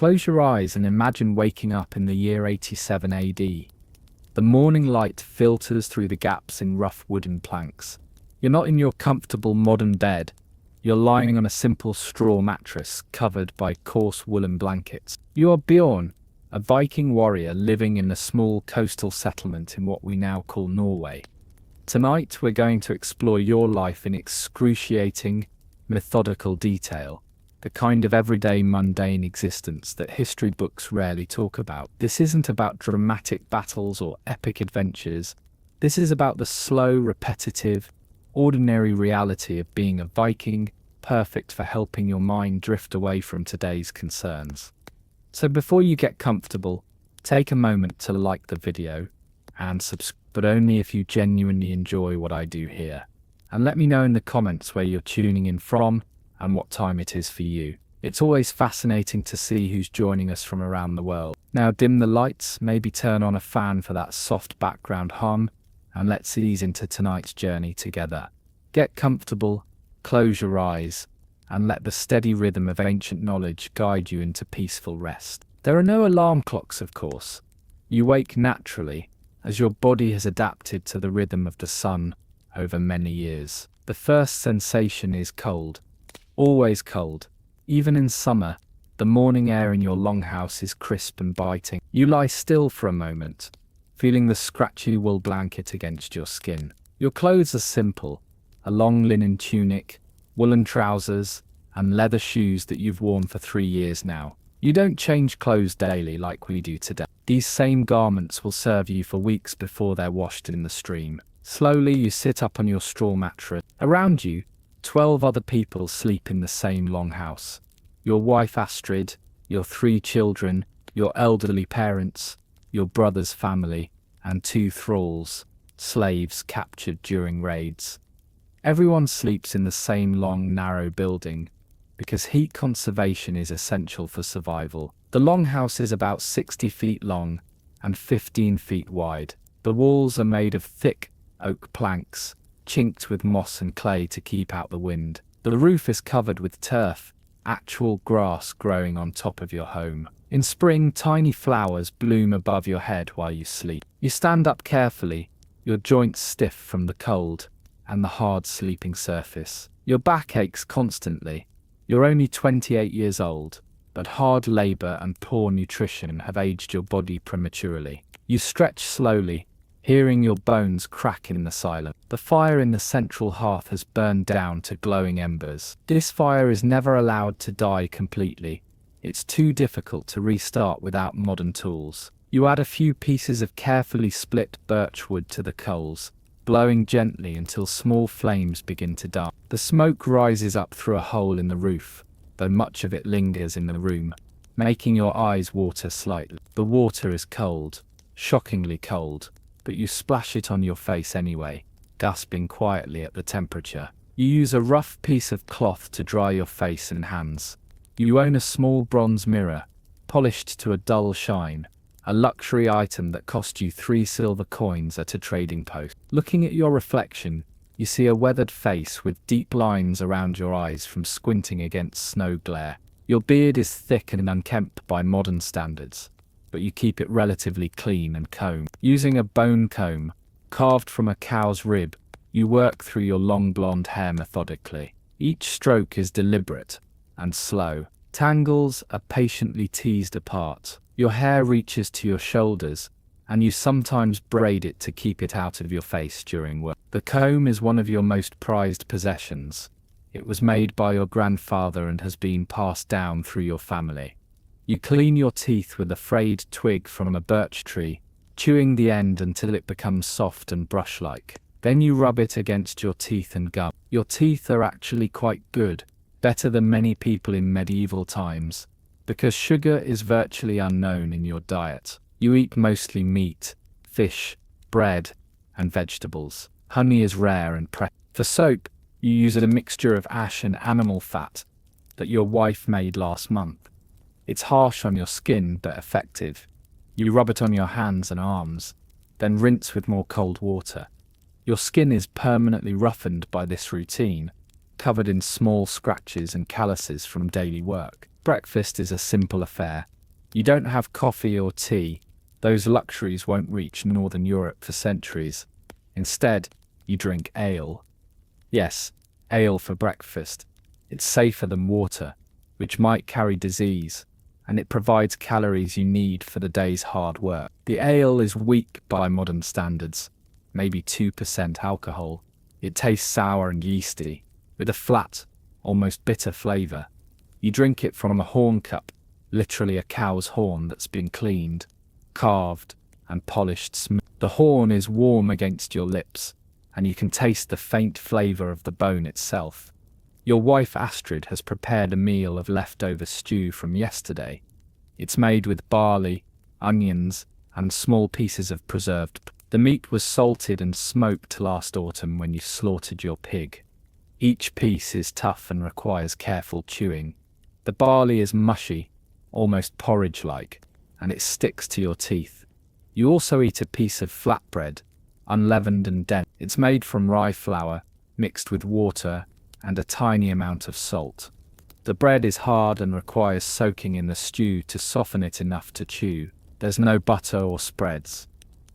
Close your eyes and imagine waking up in the year 87 AD. The morning light filters through the gaps in rough wooden planks. You're not in your comfortable modern bed. You're lying on a simple straw mattress covered by coarse woolen blankets. You are Bjorn, a Viking warrior living in a small coastal settlement in what we now call Norway. Tonight we're going to explore your life in excruciating, methodical detail, the kind of everyday mundane existence that history books rarely talk about. This isn't about dramatic battles or epic adventures. This is about the slow, repetitive, ordinary reality of being a Viking, perfect for helping your mind drift away from today's concerns. So before you get comfortable, take a moment to like the video and subscribe, but only if you genuinely enjoy what I do here. And let me know in the comments where you're tuning in from and what time it is for you. It's always fascinating to see who's joining us from around the world. Now dim the lights, maybe turn on a fan for that soft background hum, and let's ease into tonight's journey together. Get comfortable, close your eyes, and let the steady rhythm of ancient knowledge guide you into peaceful rest. There are no alarm clocks, of course. You wake naturally, as your body has adapted to the rhythm of the sun over many years. The first sensation is cold. Always cold. Even in summer, the morning air in your longhouse is crisp and biting. You lie still for a moment, feeling the scratchy wool blanket against your skin. Your clothes are simple, a long linen tunic, woolen trousers, and leather shoes that you've worn for 3 years now. You don't change clothes daily like we do today. These same garments will serve you for weeks before they're washed in the stream. Slowly you sit up on your straw mattress. Around you, 12 other people sleep in the same longhouse. Your wife Astrid, your 3 children, your elderly parents, your brother's family, and 2 thralls, slaves captured during raids. Everyone sleeps in the same long, narrow building, because heat conservation is essential for survival. The longhouse is about 60 feet long and 15 feet wide. The walls are made of thick oak planks, chinked with moss and clay to keep out the wind. The roof is covered with turf, actual grass growing on top of your home. In spring, tiny flowers bloom above your head while you sleep. You stand up carefully, your joints stiff from the cold and the hard sleeping surface. Your back aches constantly. You're only 28 years old, but hard labor and poor nutrition have aged your body prematurely. You stretch slowly, hearing your bones crack in the silence. The fire in the central hearth has burned down to glowing embers. This fire is never allowed to die completely. It's too difficult to restart without modern tools. You add a few pieces of carefully split birch wood to the coals, blowing gently until small flames begin to dance. The smoke rises up through a hole in the roof, though much of it lingers in the room, making your eyes water slightly. The water is cold, shockingly cold, but you splash it on your face anyway, gasping quietly at the temperature. You use a rough piece of cloth to dry your face and hands. You own a small bronze mirror, polished to a dull shine, a luxury item that cost you 3 silver coins at a trading post. Looking at your reflection, you see a weathered face with deep lines around your eyes from squinting against snow glare. Your beard is thick and unkempt by modern standards, but you keep it relatively clean and combed. Using a bone comb, carved from a cow's rib, you work through your long blonde hair methodically. Each stroke is deliberate and slow. Tangles are patiently teased apart. Your hair reaches to your shoulders, and you sometimes braid it to keep it out of your face during work. The comb is one of your most prized possessions. It was made by your grandfather and has been passed down through your family. You clean your teeth with a frayed twig from a birch tree, chewing the end until it becomes soft and brush-like. Then you rub it against your teeth and gum. Your teeth are actually quite good, better than many people in medieval times, because sugar is virtually unknown in your diet. You eat mostly meat, fish, bread, and vegetables. Honey is rare and precious. For soap, you use a mixture of ash and animal fat that your wife made last month. It's harsh on your skin but effective. You rub it on your hands and arms, then rinse with more cold water. Your skin is permanently roughened by this routine, covered in small scratches and calluses from daily work. Breakfast is a simple affair. You don't have coffee or tea. Those luxuries won't reach Northern Europe for centuries. Instead, you drink ale. Yes, ale for breakfast. It's safer than water, which might carry disease, and it provides calories you need for the day's hard work. The ale is weak by modern standards, maybe 2% alcohol. It tastes sour and yeasty, with a flat, almost bitter flavor. You drink it from a horn cup, literally a cow's horn that's been cleaned, carved, and polished smooth. The horn is warm against your lips, and you can taste the faint flavor of the bone itself. Your wife Astrid has prepared a meal of leftover stew from yesterday. It's made with barley, onions, and small pieces of preserved. The meat was salted and smoked last autumn when you slaughtered your pig. Each piece is tough and requires careful chewing. The barley is mushy, almost porridge-like, and it sticks to your teeth. You also eat a piece of flatbread, unleavened and dense. It's made from rye flour, mixed with water, and a tiny amount of salt. The bread is hard and requires soaking in the stew to soften it enough to chew. There's no butter or spreads.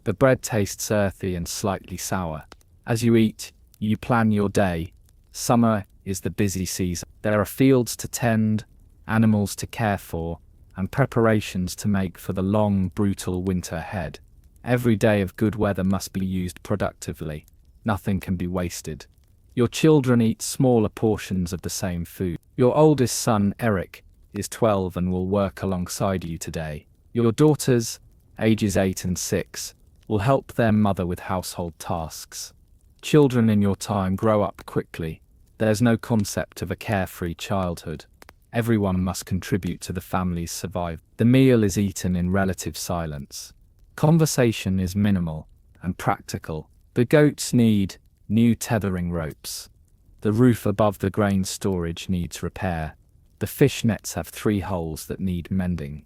The bread tastes earthy and slightly sour. As you eat, you plan your day. Summer is the busy season. There are fields to tend, animals to care for, and preparations to make for the long, brutal winter ahead. Every day of good weather must be used productively. Nothing can be wasted. Your children eat smaller portions of the same food. Your oldest son, Eric, is 12 and will work alongside you today. Your daughters, ages 8 and 6, will help their mother with household tasks. Children in your time grow up quickly. There's no concept of a carefree childhood. Everyone must contribute to the family's survival. The meal is eaten in relative silence. Conversation is minimal and practical. The goats need new tethering ropes. The roof above the grain storage needs repair. The fish nets have 3 holes that need mending.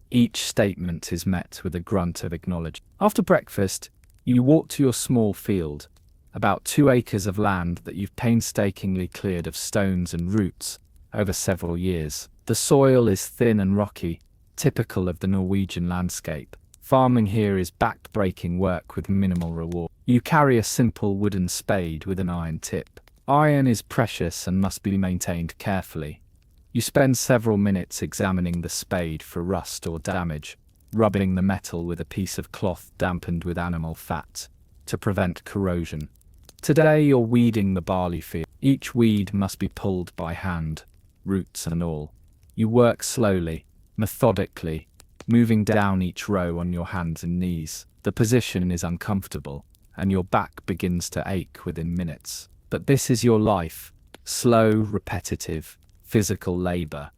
Each statement is met with a grunt of acknowledgement. After breakfast, you walk to your small field, about 2 acres of land that you've painstakingly cleared of stones and roots over several years. The soil is thin and rocky, typical of the Norwegian landscape. Farming here is back-breaking work with minimal reward. You carry a simple wooden spade with an iron tip. Iron is precious and must be maintained carefully. You spend several minutes examining the spade for rust or damage, rubbing the metal with a piece of cloth dampened with animal fat to prevent corrosion. Today you're weeding the barley field. Each weed must be pulled by hand, roots and all. You work slowly, methodically, moving down each row on your hands and knees. The position is uncomfortable, and your back begins to ache within minutes. But this is your life, slow, repetitive, physical labor.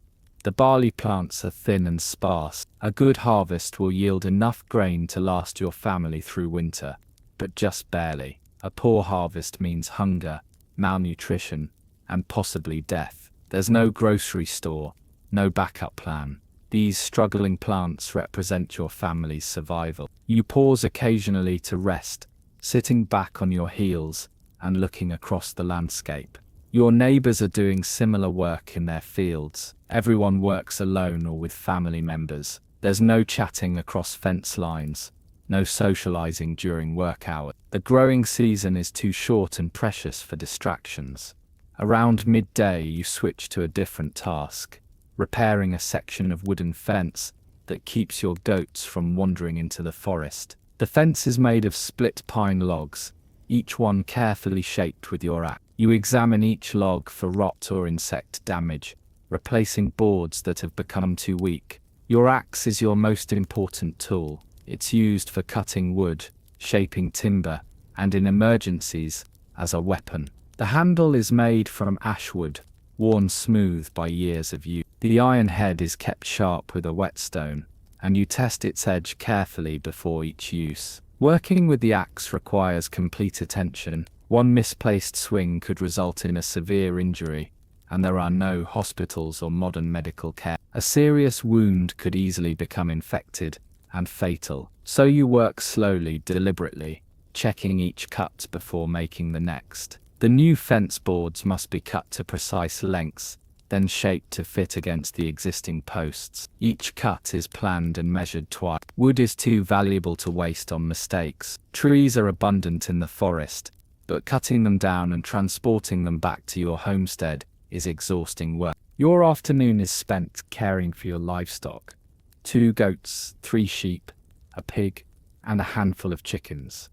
The barley plants are thin and sparse. A good harvest will yield enough grain to last your family through winter, but just barely. A poor harvest means hunger, malnutrition, and possibly death. There's no grocery store, no backup plan. These struggling plants represent your family's survival. You pause occasionally to rest, sitting back on your heels and looking across the landscape. Your neighbors are doing similar work in their fields. Everyone works alone or with family members. There's no chatting across fence lines, no socializing during work hours. The growing season is too short and precious for distractions. Around midday, you switch to a different task, repairing a section of wooden fence that keeps your goats from wandering into the forest. The fence is made of split pine logs, each one carefully shaped with your axe. You examine each log for rot or insect damage, replacing boards that have become too weak. Your axe is your most important tool. It's used for cutting wood, shaping timber, and in emergencies, as a weapon. The handle is made from ash wood, worn smooth by years of use. The iron head is kept sharp with a whetstone, and you test its edge carefully before each use. Working with the axe requires complete attention. One misplaced swing could result in a severe injury, and there are no hospitals or modern medical care. A serious wound could easily become infected and fatal. So you work slowly, deliberately, checking each cut before making the next. The new fence boards must be cut to precise lengths. then shaped to fit against the existing posts. Each cut is planned and measured twice. Wood is too valuable to waste on mistakes. Trees are abundant in the forest, but cutting them down and transporting them back to your homestead is exhausting work. Your afternoon is spent caring for your livestock. 2 goats, 3 sheep, a pig, and a handful of chickens.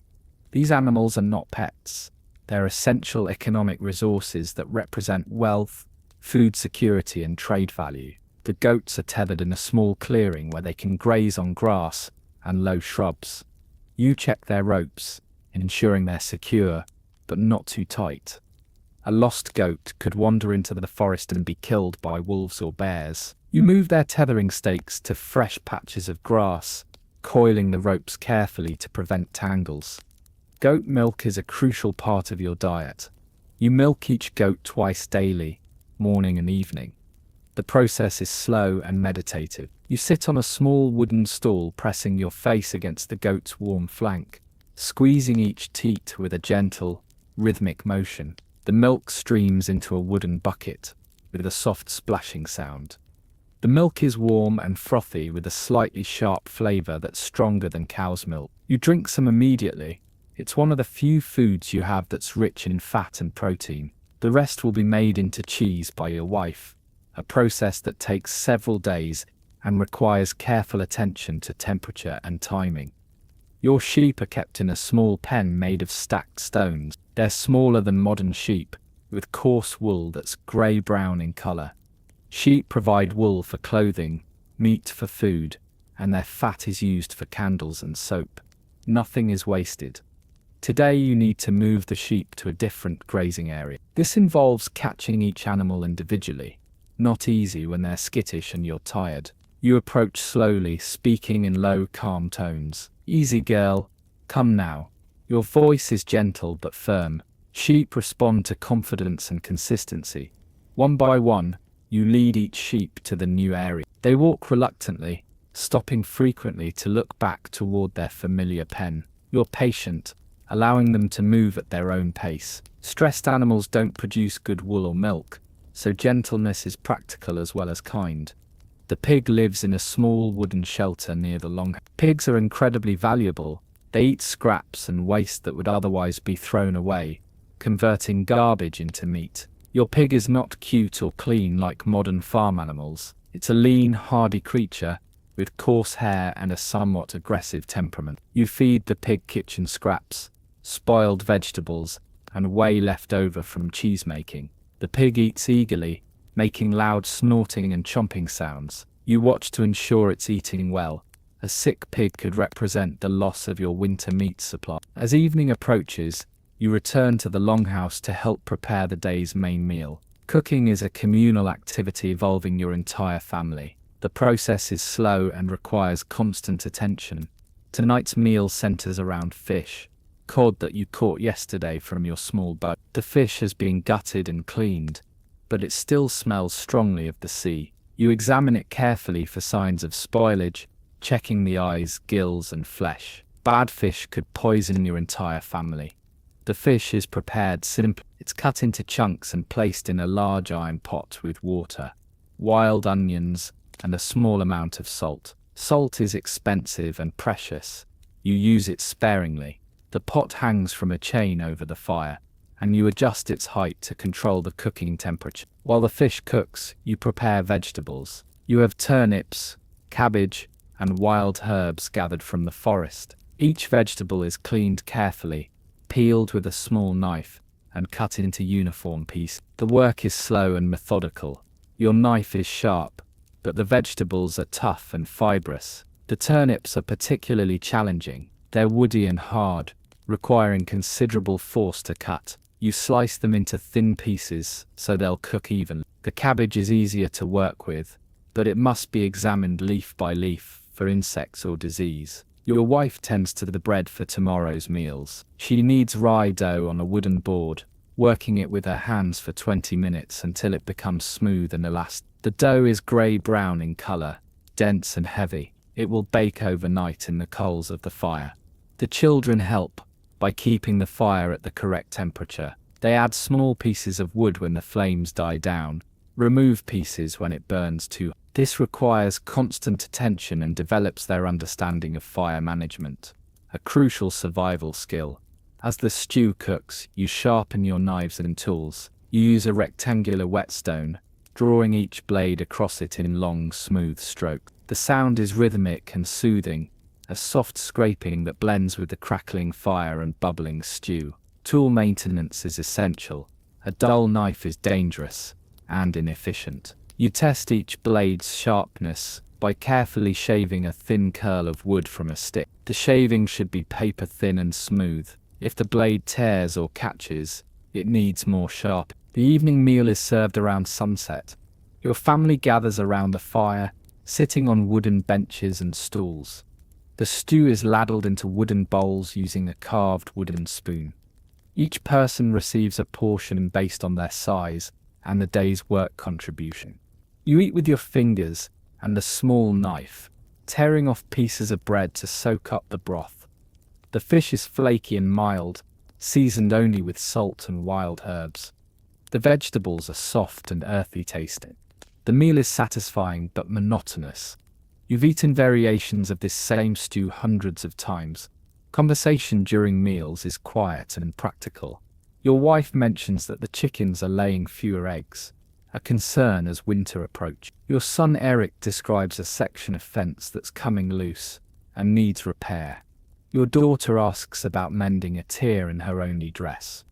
These animals are not pets. They're essential economic resources that represent wealth, food security, and trade value. The goats are tethered in a small clearing where they can graze on grass and low shrubs. You check their ropes, ensuring they're secure, but not too tight. A lost goat could wander into the forest and be killed by wolves or bears. You move their tethering stakes to fresh patches of grass, coiling the ropes carefully to prevent tangles. Goat milk is a crucial part of your diet. You milk each goat twice daily, morning and evening. The process is slow and meditative. You sit on a small wooden stool, pressing your face against the goat's warm flank, squeezing each teat with a gentle, rhythmic motion. The milk streams into a wooden bucket with a soft splashing sound. The milk is warm and frothy with a slightly sharp flavor that's stronger than cow's milk. You drink some immediately. It's one of the few foods you have that's rich in fat and protein. The rest will be made into cheese by your wife, a process that takes several days and requires careful attention to temperature and timing. Your sheep are kept in a small pen made of stacked stones. They're smaller than modern sheep, with coarse wool that's grey-brown in colour. Sheep provide wool for clothing, meat for food, and their fat is used for candles and soap. Nothing is wasted. Today you need to move the sheep to a different grazing area. This involves catching each animal individually. Not easy when they're skittish and you're tired. You approach slowly, speaking in low, calm tones. "Easy, girl. Come now." Your voice is gentle but firm. Sheep respond to confidence and consistency. One by one, you lead each sheep to the new area. They walk reluctantly, stopping frequently to look back toward their familiar pen. You're patient, allowing them to move at their own pace. Stressed animals don't produce good wool or milk, so gentleness is practical as well as kind. The pig lives in a small wooden shelter near the long. Pigs are incredibly valuable. They eat scraps and waste that would otherwise be thrown away, converting garbage into meat. Your pig is not cute or clean like modern farm animals. It's a lean, hardy creature with coarse hair and a somewhat aggressive temperament. You feed the pig kitchen scraps, spoiled vegetables, and whey left over from cheese making. The pig eats eagerly, making loud snorting and chomping sounds. You watch to ensure it's eating well. A sick pig could represent the loss of your winter meat supply. As evening approaches, you return to the longhouse to help prepare the day's main meal. Cooking is a communal activity involving your entire family. The process is slow and requires constant attention. Tonight's meal centers around fish, cod that you caught yesterday from your small boat. The fish has been gutted and cleaned, but it still smells strongly of the sea. You examine it carefully for signs of spoilage, checking the eyes, gills, and flesh. Bad fish could poison your entire family. The fish is prepared simply. It's cut into chunks and placed in a large iron pot with water, wild onions, and a small amount of salt. Salt is expensive and precious. You use it sparingly. The pot hangs from a chain over the fire, and you adjust its height to control the cooking temperature. While the fish cooks, you prepare vegetables. You have turnips, cabbage, and wild herbs gathered from the forest. Each vegetable is cleaned carefully, peeled with a small knife, and cut into uniform pieces. The work is slow and methodical. Your knife is sharp, but the vegetables are tough and fibrous. The turnips are particularly challenging. They're woody and hard, requiring considerable force to cut. You slice them into thin pieces so they'll cook evenly. The cabbage is easier to work with, but it must be examined leaf by leaf for insects or disease. Your wife tends to the bread for tomorrow's meals. She kneads rye dough on a wooden board, working it with her hands for 20 minutes until it becomes smooth and elastic. The dough is grey-brown in colour, dense and heavy. It will bake overnight in the coals of the fire. The children help by keeping the fire at the correct temperature. They add small pieces of wood when the flames die down, Remove pieces when it burns too. This requires constant attention and develops their understanding of fire management, a crucial survival skill. As the stew cooks, you sharpen your knives and tools. You use a rectangular whetstone, drawing each blade across it in long, smooth strokes. The sound is rhythmic and soothing, a soft scraping that blends with the crackling fire and bubbling stew. Tool maintenance is essential. A dull knife is dangerous and inefficient. You test each blade's sharpness by carefully shaving a thin curl of wood from a stick. The shaving should be paper thin and smooth. If the blade tears or catches, it needs more sharp. The evening meal is served around sunset. Your family gathers around the fire, sitting on wooden benches and stools. The stew is ladled into wooden bowls using a carved wooden spoon. Each person receives a portion based on their size and the day's work contribution. You eat with your fingers and a small knife, tearing off pieces of bread to soak up the broth. The fish is flaky and mild, seasoned only with salt and wild herbs. The vegetables are soft and earthy tasting. The meal is satisfying but monotonous. You've eaten variations of this same stew hundreds of times. Conversation during meals is quiet and practical. Your wife mentions that the chickens are laying fewer eggs, a concern as winter approaches. Your son Eric describes a section of fence that's coming loose and needs repair. Your daughter asks about mending a tear in her only dress.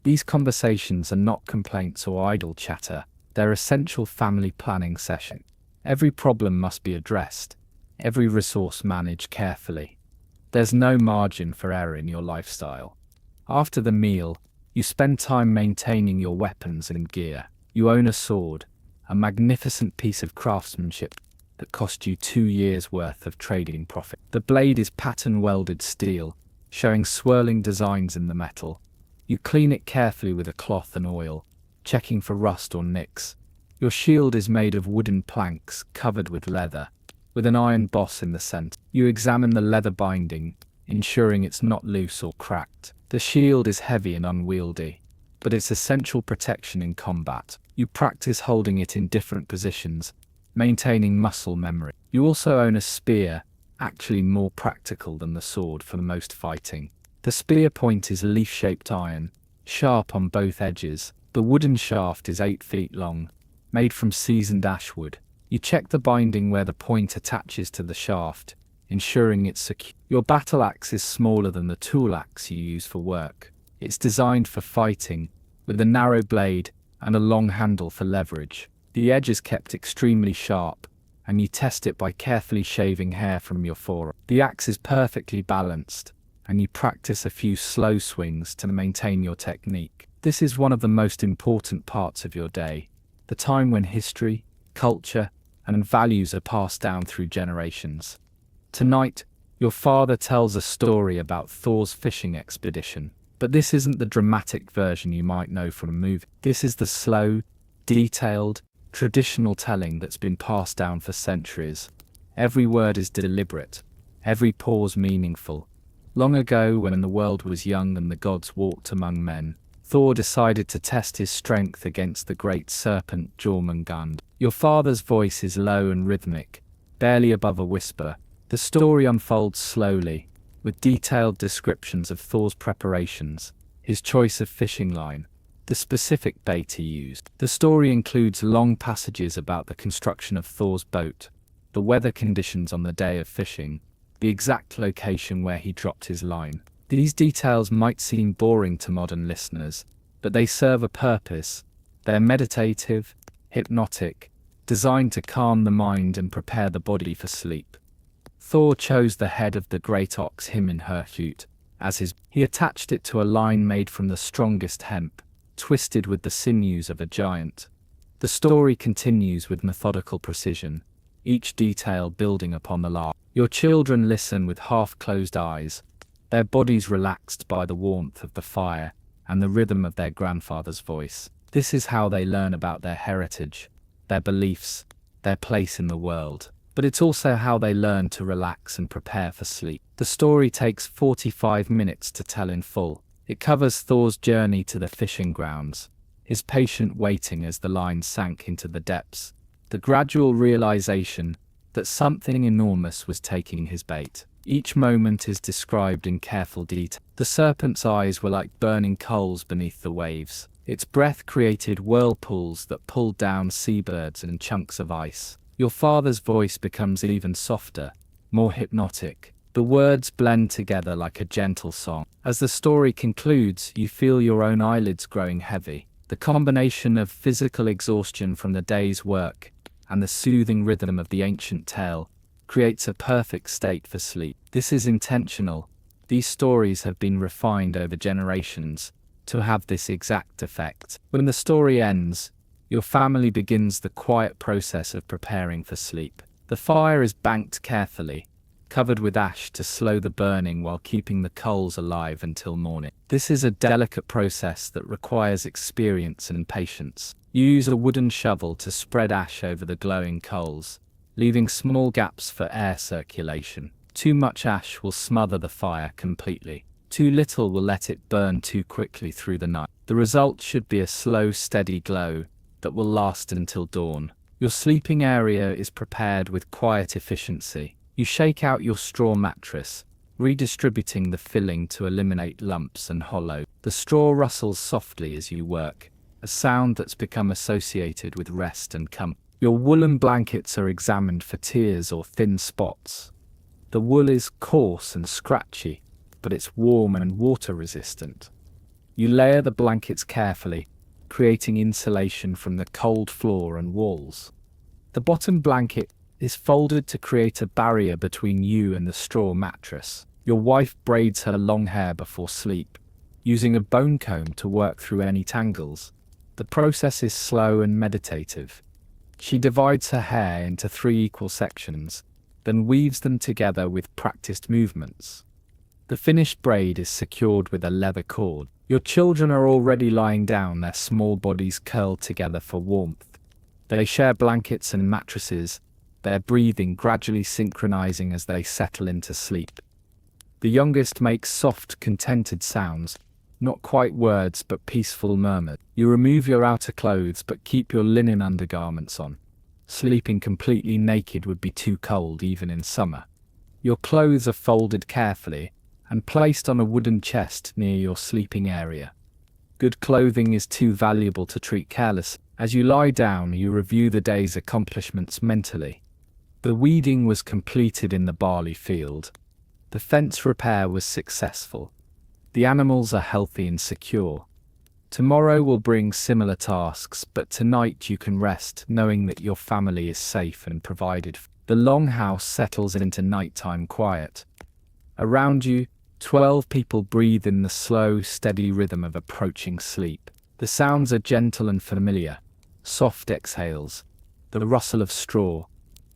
These conversations are not complaints or idle chatter, they're essential family planning sessions. Every problem must be addressed, every resource managed carefully. There's no margin for error in your lifestyle. After the meal, you spend time maintaining your weapons and gear. You own a sword, a magnificent piece of craftsmanship that cost you 2 years' worth of trading profit. The blade is pattern-welded steel, showing swirling designs in the metal. You clean it carefully with a cloth and oil, checking for rust or nicks. Your shield is made of wooden planks covered with leather, with an iron boss in the center. You examine the leather binding, ensuring it's not loose or cracked. The shield is heavy and unwieldy, but it's essential protection in combat. You practice holding it in different positions, maintaining muscle memory. You also own a spear, actually more practical than the sword for most fighting. The spear point is leaf-shaped iron, sharp on both edges. The wooden shaft is 8 feet long, made from seasoned ash wood. You check the binding where the point attaches to the shaft, ensuring it's secure. Your battle axe is smaller than the tool axe you use for work. It's designed for fighting, with a narrow blade and a long handle for leverage. The edge is kept extremely sharp, and you test it by carefully shaving hair from your forearm. The axe is perfectly balanced, and you practice a few slow swings to maintain your technique. This is one of the most important parts of your day, the time when history, culture, and values are passed down through generations. Tonight, your father tells a story about Thor's fishing expedition, but this isn't the dramatic version you might know from a movie. This is the slow, detailed, traditional telling that's been passed down for centuries. Every word is deliberate, every pause meaningful. Long ago, when the world was young and the gods walked among men, Thor decided to test his strength against the great serpent Jormungand. Your father's voice is low and rhythmic, barely above a whisper. The story unfolds slowly, with detailed descriptions of Thor's preparations, his choice of fishing line, the specific bait he used. The story includes long passages about the construction of Thor's boat, the weather conditions on the day of fishing, the exact location where he dropped his line. These details might seem boring to modern listeners, but they serve a purpose. They're meditative, hypnotic, designed to calm the mind and prepare the body for sleep. Thor chose the head of the great ox Himinhurtut as his. He attached it to a line made from the strongest hemp, twisted with the sinews of a giant. The story continues with methodical precision, each detail building upon the last. Your children listen with half-closed eyes, their bodies relaxed by the warmth of the fire and the rhythm of their grandfather's voice. This is how they learn about their heritage, their beliefs, their place in the world. But it's also how they learn to relax and prepare for sleep. The story takes 45 minutes to tell in full. It covers Thor's journey to the fishing grounds, his patient waiting as the line sank into the depths, the gradual realization that something enormous was taking his bait. Each moment is described in careful detail. The serpent's eyes were like burning coals beneath the waves. Its breath created whirlpools that pulled down seabirds and chunks of ice. Your father's voice becomes even softer, more hypnotic. The words blend together like a gentle song. As the story concludes, you feel your own eyelids growing heavy. The combination of physical exhaustion from the day's work and the soothing rhythm of the ancient tale creates a perfect state for sleep. This is intentional. These stories have been refined over generations to have this exact effect. When the story ends, your family begins the quiet process of preparing for sleep. The fire is banked carefully, covered with ash to slow the burning while keeping the coals alive until morning. This is a delicate process that requires experience and patience. You use a wooden shovel to spread ash over the glowing coals, leaving small gaps for air circulation. Too much ash will smother the fire completely. Too little will let it burn too quickly through the night. The result should be a slow, steady glow that will last until dawn. Your sleeping area is prepared with quiet efficiency. You shake out your straw mattress, redistributing the filling to eliminate lumps and hollow. The straw rustles softly as you work, a sound that's become associated with rest and comfort. Your woolen blankets are examined for tears or thin spots. The wool is coarse and scratchy, but it's warm and water-resistant. You layer the blankets carefully, creating insulation from the cold floor and walls. The bottom blanket is folded to create a barrier between you and the straw mattress. Your wife braids her long hair before sleep, using a bone comb to work through any tangles. The process is slow and meditative. She divides her hair into 3 equal sections, then weaves them together with practiced movements. The finished braid is secured with a leather cord. Your children are already lying down, their small bodies curled together for warmth. They share blankets and mattresses, their breathing gradually synchronizing as they settle into sleep. The youngest makes soft, contented sounds, not quite words but peaceful murmurs. You remove your outer clothes but keep your linen undergarments on. Sleeping completely naked would be too cold even in summer. Your clothes are folded carefully and placed on a wooden chest near your sleeping area. Good clothing is too valuable to treat carelessly. As you lie down, you review the day's accomplishments mentally. The weeding was completed in the barley field. The fence repair was successful. The animals are healthy and secure. Tomorrow will bring similar tasks, but tonight you can rest knowing that your family is safe and provided for. The longhouse settles into nighttime quiet. Around you, 12 people breathe in the slow, steady rhythm of approaching sleep. The sounds are gentle and familiar. Soft exhales, the rustle of straw,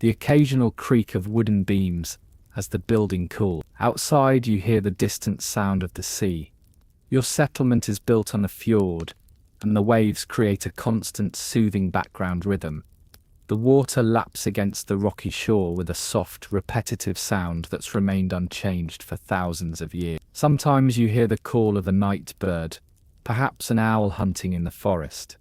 the occasional creak of wooden beams as the building cools. Outside you hear the distant sound of the sea. Your settlement is built on a fjord, and the waves create a constant, soothing background rhythm. The water laps against the rocky shore with a soft, repetitive sound that's remained unchanged for thousands of years. Sometimes you hear the call of a night bird, perhaps an owl hunting in the forest.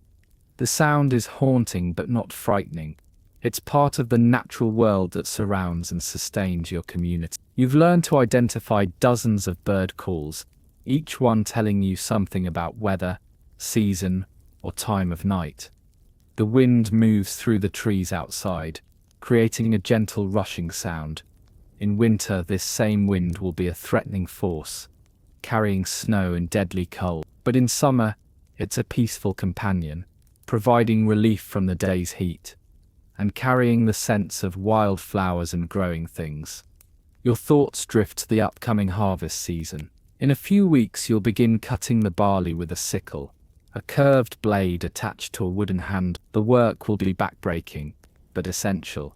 The sound is haunting but not frightening. It's part of the natural world that surrounds and sustains your community. You've learned to identify dozens of bird calls, each one telling you something about weather, season, or time of night. The wind moves through the trees outside, creating a gentle rushing sound. In winter, this same wind will be a threatening force, carrying snow and deadly cold. But in summer, it's a peaceful companion, providing relief from the day's heat, and carrying the sense of wild flowers and growing things. Your thoughts drift to the upcoming harvest season. In a few weeks, you'll begin cutting the barley with a sickle, a curved blade attached to a wooden handle. The work will be backbreaking, but essential.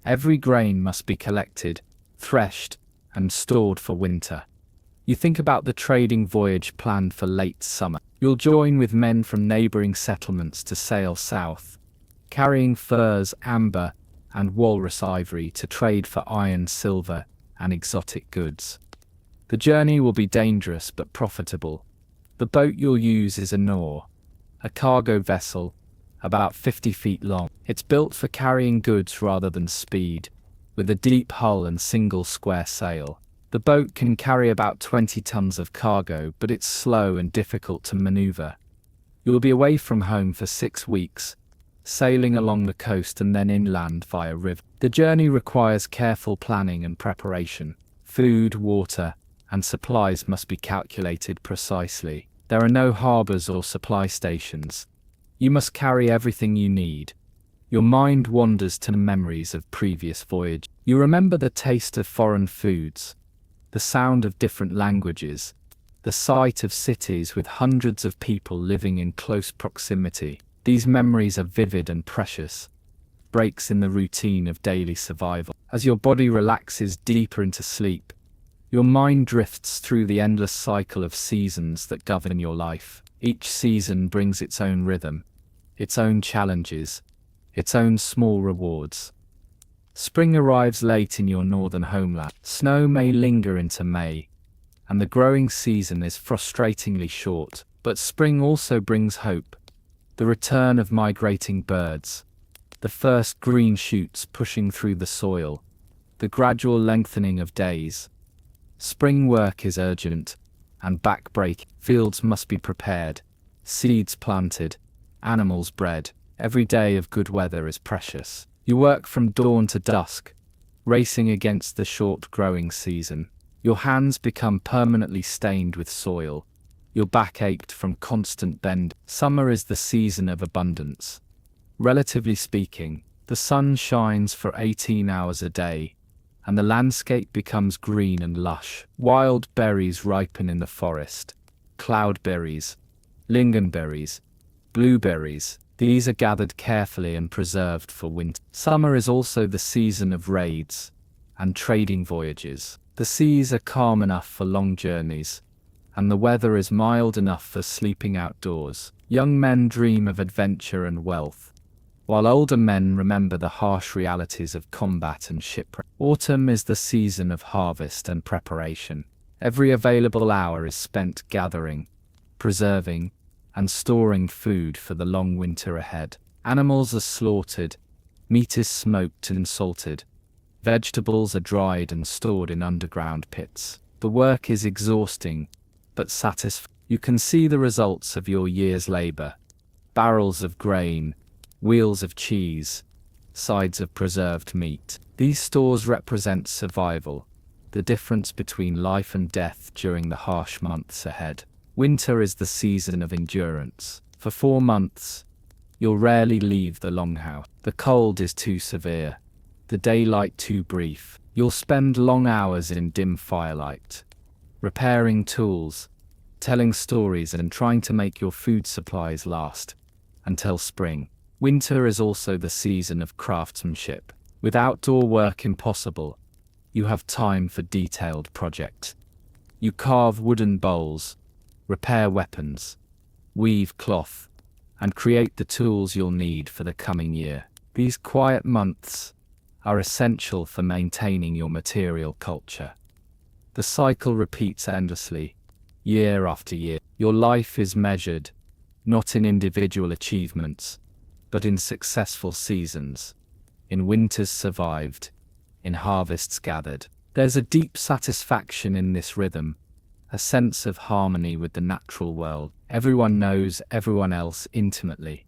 Every grain must be collected, threshed, and stored for winter. You think about the trading voyage planned for late summer. You'll join with men from neighboring settlements to sail south, carrying furs, amber, and walrus ivory to trade for iron, silver, and exotic goods. The journey will be dangerous but profitable. The boat you'll use is an oar, a cargo vessel, about 50 feet long. It's built for carrying goods rather than speed, with a deep hull and single square sail. The boat can carry about 20 tons of cargo, but it's slow and difficult to maneuver. You'll be away from home for 6 weeks, sailing along the coast and then inland via river. The journey requires careful planning and preparation. Food, water, and supplies must be calculated precisely. There are no harbors or supply stations. You must carry everything you need. Your mind wanders to memories of previous voyage. You remember the taste of foreign foods, the sound of different languages, the sight of cities with hundreds of people living in close proximity. These memories are vivid and precious, breaks in the routine of daily survival. As your body relaxes deeper into sleep, your mind drifts through the endless cycle of seasons that govern your life. Each season brings its own rhythm, its own challenges, its own small rewards. Spring arrives late in your northern homeland. Snow may linger into May, and the growing season is frustratingly short. But spring also brings hope, the return of migrating birds, the first green shoots pushing through the soil, the gradual lengthening of days. Spring work is urgent and backbreaking. Fields must be prepared, seeds planted, animals bred. Every day of good weather is precious. You work from dawn to dusk, racing against the short growing season. Your hands become permanently stained with soil. Your back ached from constant bend. Summer is the season of abundance. Relatively speaking, the sun shines for 18 hours a day, and the landscape becomes green and lush. Wild berries ripen in the forest. Cloudberries, lingonberries, blueberries. These are gathered carefully and preserved for winter. Summer is also the season of raids and trading voyages. The seas are calm enough for long journeys, and the weather is mild enough for sleeping outdoors. Young men dream of adventure and wealth, while older men remember the harsh realities of combat and shipwreck. Autumn is the season of harvest and preparation. Every available hour is spent gathering, preserving, and storing food for the long winter ahead. Animals are slaughtered, meat is smoked and salted, vegetables are dried and stored in underground pits. The work is exhausting, but satisfying. You can see the results of your year's labor: barrels of grain, wheels of cheese, sides of preserved meat. These stores represent survival, the difference between life and death during the harsh months ahead. Winter is the season of endurance. For 4 months, you'll rarely leave the longhouse. The cold is too severe, the daylight too brief. You'll spend long hours in dim firelight, repairing tools, telling stories, and trying to make your food supplies last until spring. Winter is also the season of craftsmanship. With outdoor work impossible, you have time for detailed projects. You carve wooden bowls, repair weapons, weave cloth, and create the tools you'll need for the coming year. These quiet months are essential for maintaining your material culture. The cycle repeats endlessly, year after year. Your life is measured, not in individual achievements, but in successful seasons, in winters survived, in harvests gathered. There's a deep satisfaction in this rhythm, a sense of harmony with the natural world. Everyone knows everyone else intimately,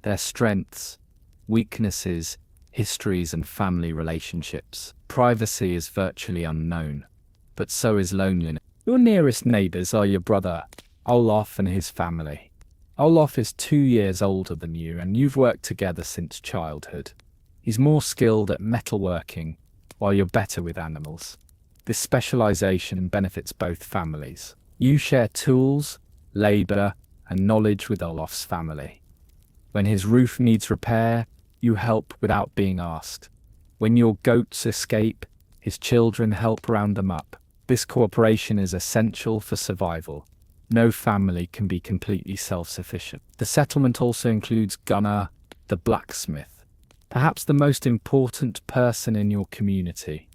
their strengths, weaknesses, histories, and family relationships. Privacy is virtually unknown, but so is loneliness. Your nearest neighbors are your brother, Olaf, and his family. Olaf is 2 years older than you, and you've worked together since childhood. He's more skilled at metalworking, while you're better with animals. This specialization benefits both families. You share tools, labor, and knowledge with Olaf's family. When his roof needs repair, you help without being asked. When your goats escape, his children help round them up. This cooperation is essential for survival. No family can be completely self-sufficient. The settlement also includes Gunnar, the blacksmith, perhaps the most important person in your community.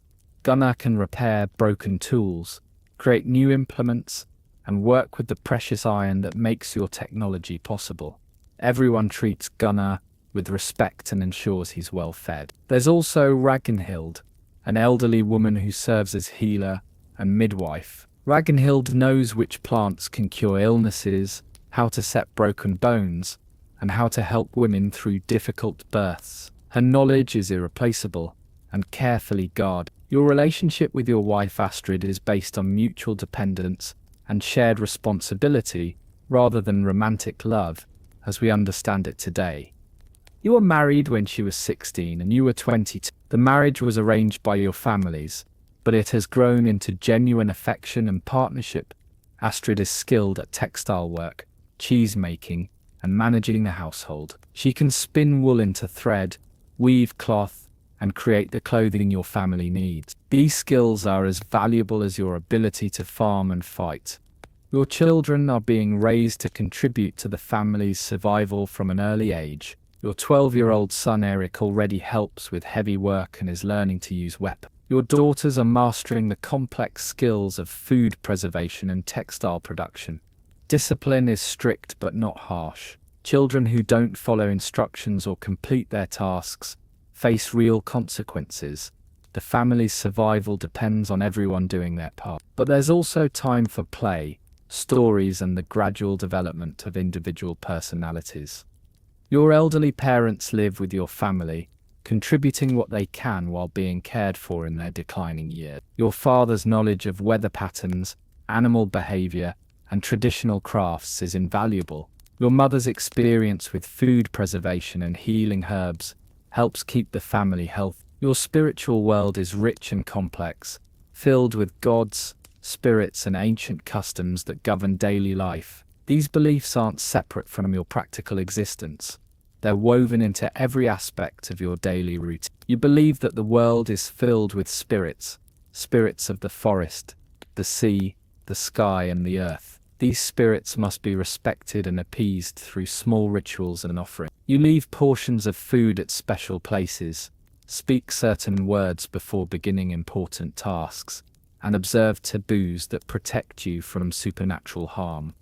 Gunnar can repair broken tools, create new implements, and work with the precious iron that makes your technology possible. Everyone treats Gunnar with respect and ensures he's well fed. There's also Ragnhild, an elderly woman who serves as healer and midwife. Ragnhild knows which plants can cure illnesses, how to set broken bones, and how to help women through difficult births. Her knowledge is irreplaceable and carefully guarded. Your relationship with your wife Astrid is based on mutual dependence and shared responsibility rather than romantic love as we understand it today. You were married when she was 16 and you were 22. The marriage was arranged by your families, but it has grown into genuine affection and partnership. Astrid is skilled at textile work, cheese making, and managing the household. She can spin wool into thread, weave cloth, and create the clothing your family needs. These skills are as valuable as your ability to farm and fight. Your children are being raised to contribute to the family's survival from an early age. Your 12-year-old son Eric already helps with heavy work and is learning to use weapons. Your daughters are mastering the complex skills of food preservation and textile production. Discipline is strict but not harsh. Children who don't follow instructions or complete their tasks face real consequences. The family's survival depends on everyone doing their part. But there's also time for play, stories, and the gradual development of individual personalities. Your elderly parents live with your family, contributing what they can while being cared for in their declining years. Your father's knowledge of weather patterns, animal behavior, and traditional crafts is invaluable. Your mother's experience with food preservation and healing herbs helps keep the family healthy. Your spiritual world is rich and complex, filled with gods, spirits, and ancient customs that govern daily life. These beliefs aren't separate from your practical existence. They're woven into every aspect of your daily routine. You believe that the world is filled with spirits, spirits of the forest, the sea, the sky, and the earth. These spirits must be respected and appeased through small rituals and offerings. You leave portions of food at special places, speak certain words before beginning important tasks, and observe taboos that protect you from supernatural harm.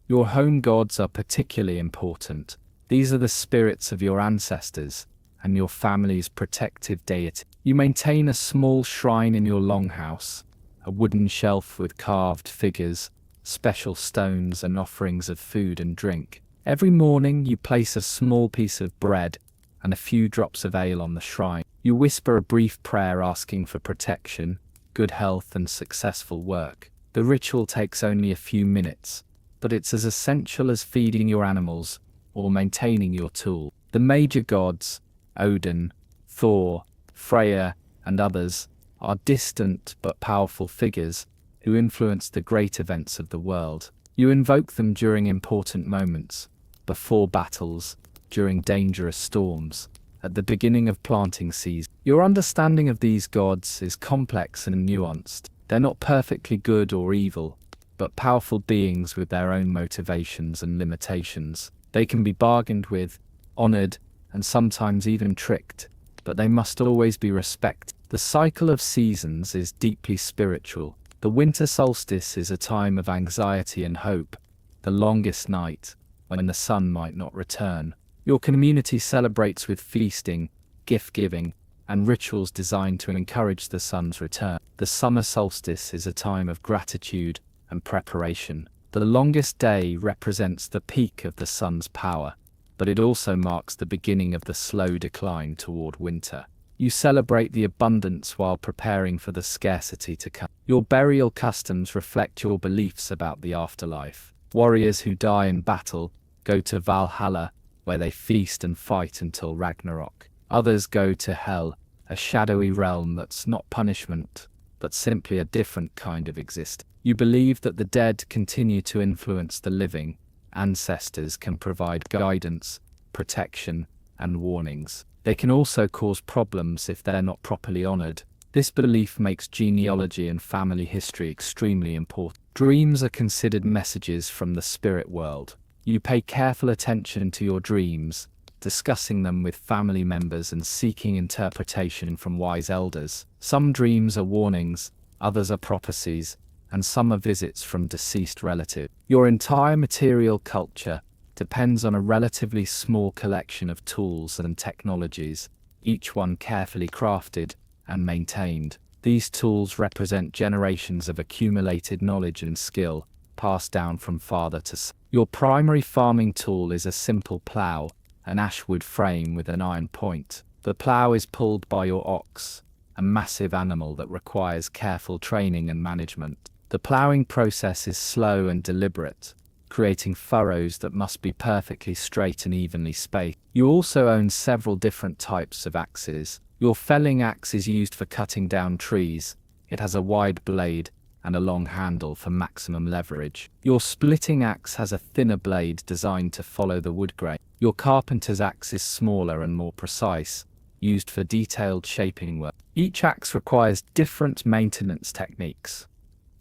Your home gods are particularly important. These are the spirits of your ancestors and your family's protective deity. You maintain a small shrine in your longhouse, a wooden shelf with carved figures, special stones, and offerings of food and drink. Every morning you place a small piece of bread and a few drops of ale on the shrine. You whisper a brief prayer asking for protection, good health, and successful work. The ritual takes only a few minutes, but it's as essential as feeding your animals or maintaining your tool. The major gods, Odin, Thor, Freya, and others, are distant but powerful figures who influence the great events of the world. You invoke them during important moments, before battles, during dangerous storms, at the beginning of planting season. Your understanding of these gods is complex and nuanced. They're not perfectly good or evil, but powerful beings with their own motivations and limitations. They can be bargained with, honored, and sometimes even tricked, but they must always be respected. The cycle of seasons is deeply spiritual. The winter solstice is a time of anxiety and hope, the longest night, when the sun might not return. Your community celebrates with feasting, gift-giving, and rituals designed to encourage the sun's return. The summer solstice is a time of gratitude and preparation. The longest day represents the peak of the sun's power, but it also marks the beginning of the slow decline toward winter. You celebrate the abundance while preparing for the scarcity to come. Your burial customs reflect your beliefs about the afterlife. Warriors who die in battle go to Valhalla, where they feast and fight until Ragnarok. Others go to Hell, a shadowy realm that's not punishment, but simply a different kind of existence. You believe that the dead continue to influence the living. Ancestors can provide guidance, protection, and warnings. They can also cause problems if they're not properly honored. This belief makes genealogy and family history extremely important. Dreams are considered messages from the spirit world. You pay careful attention to your dreams, discussing them with family members and seeking interpretation from wise elders. Some dreams are warnings, others are prophecies, and some are visits from deceased relatives. Your entire material culture, depends on a relatively small collection of tools and technologies, each one carefully crafted and maintained. These tools represent generations of accumulated knowledge and skill, passed down from father to son. Your primary farming tool is a simple plough, an ashwood frame with an iron point. The plough is pulled by your ox, a massive animal that requires careful training and management. The ploughing process is slow and deliberate, creating furrows that must be perfectly straight and evenly spaced. You also own several different types of axes. Your felling axe is used for cutting down trees. It has a wide blade and a long handle for maximum leverage. Your splitting axe has a thinner blade designed to follow the wood grain. Your carpenter's axe is smaller and more precise, used for detailed shaping work. Each axe requires different maintenance techniques.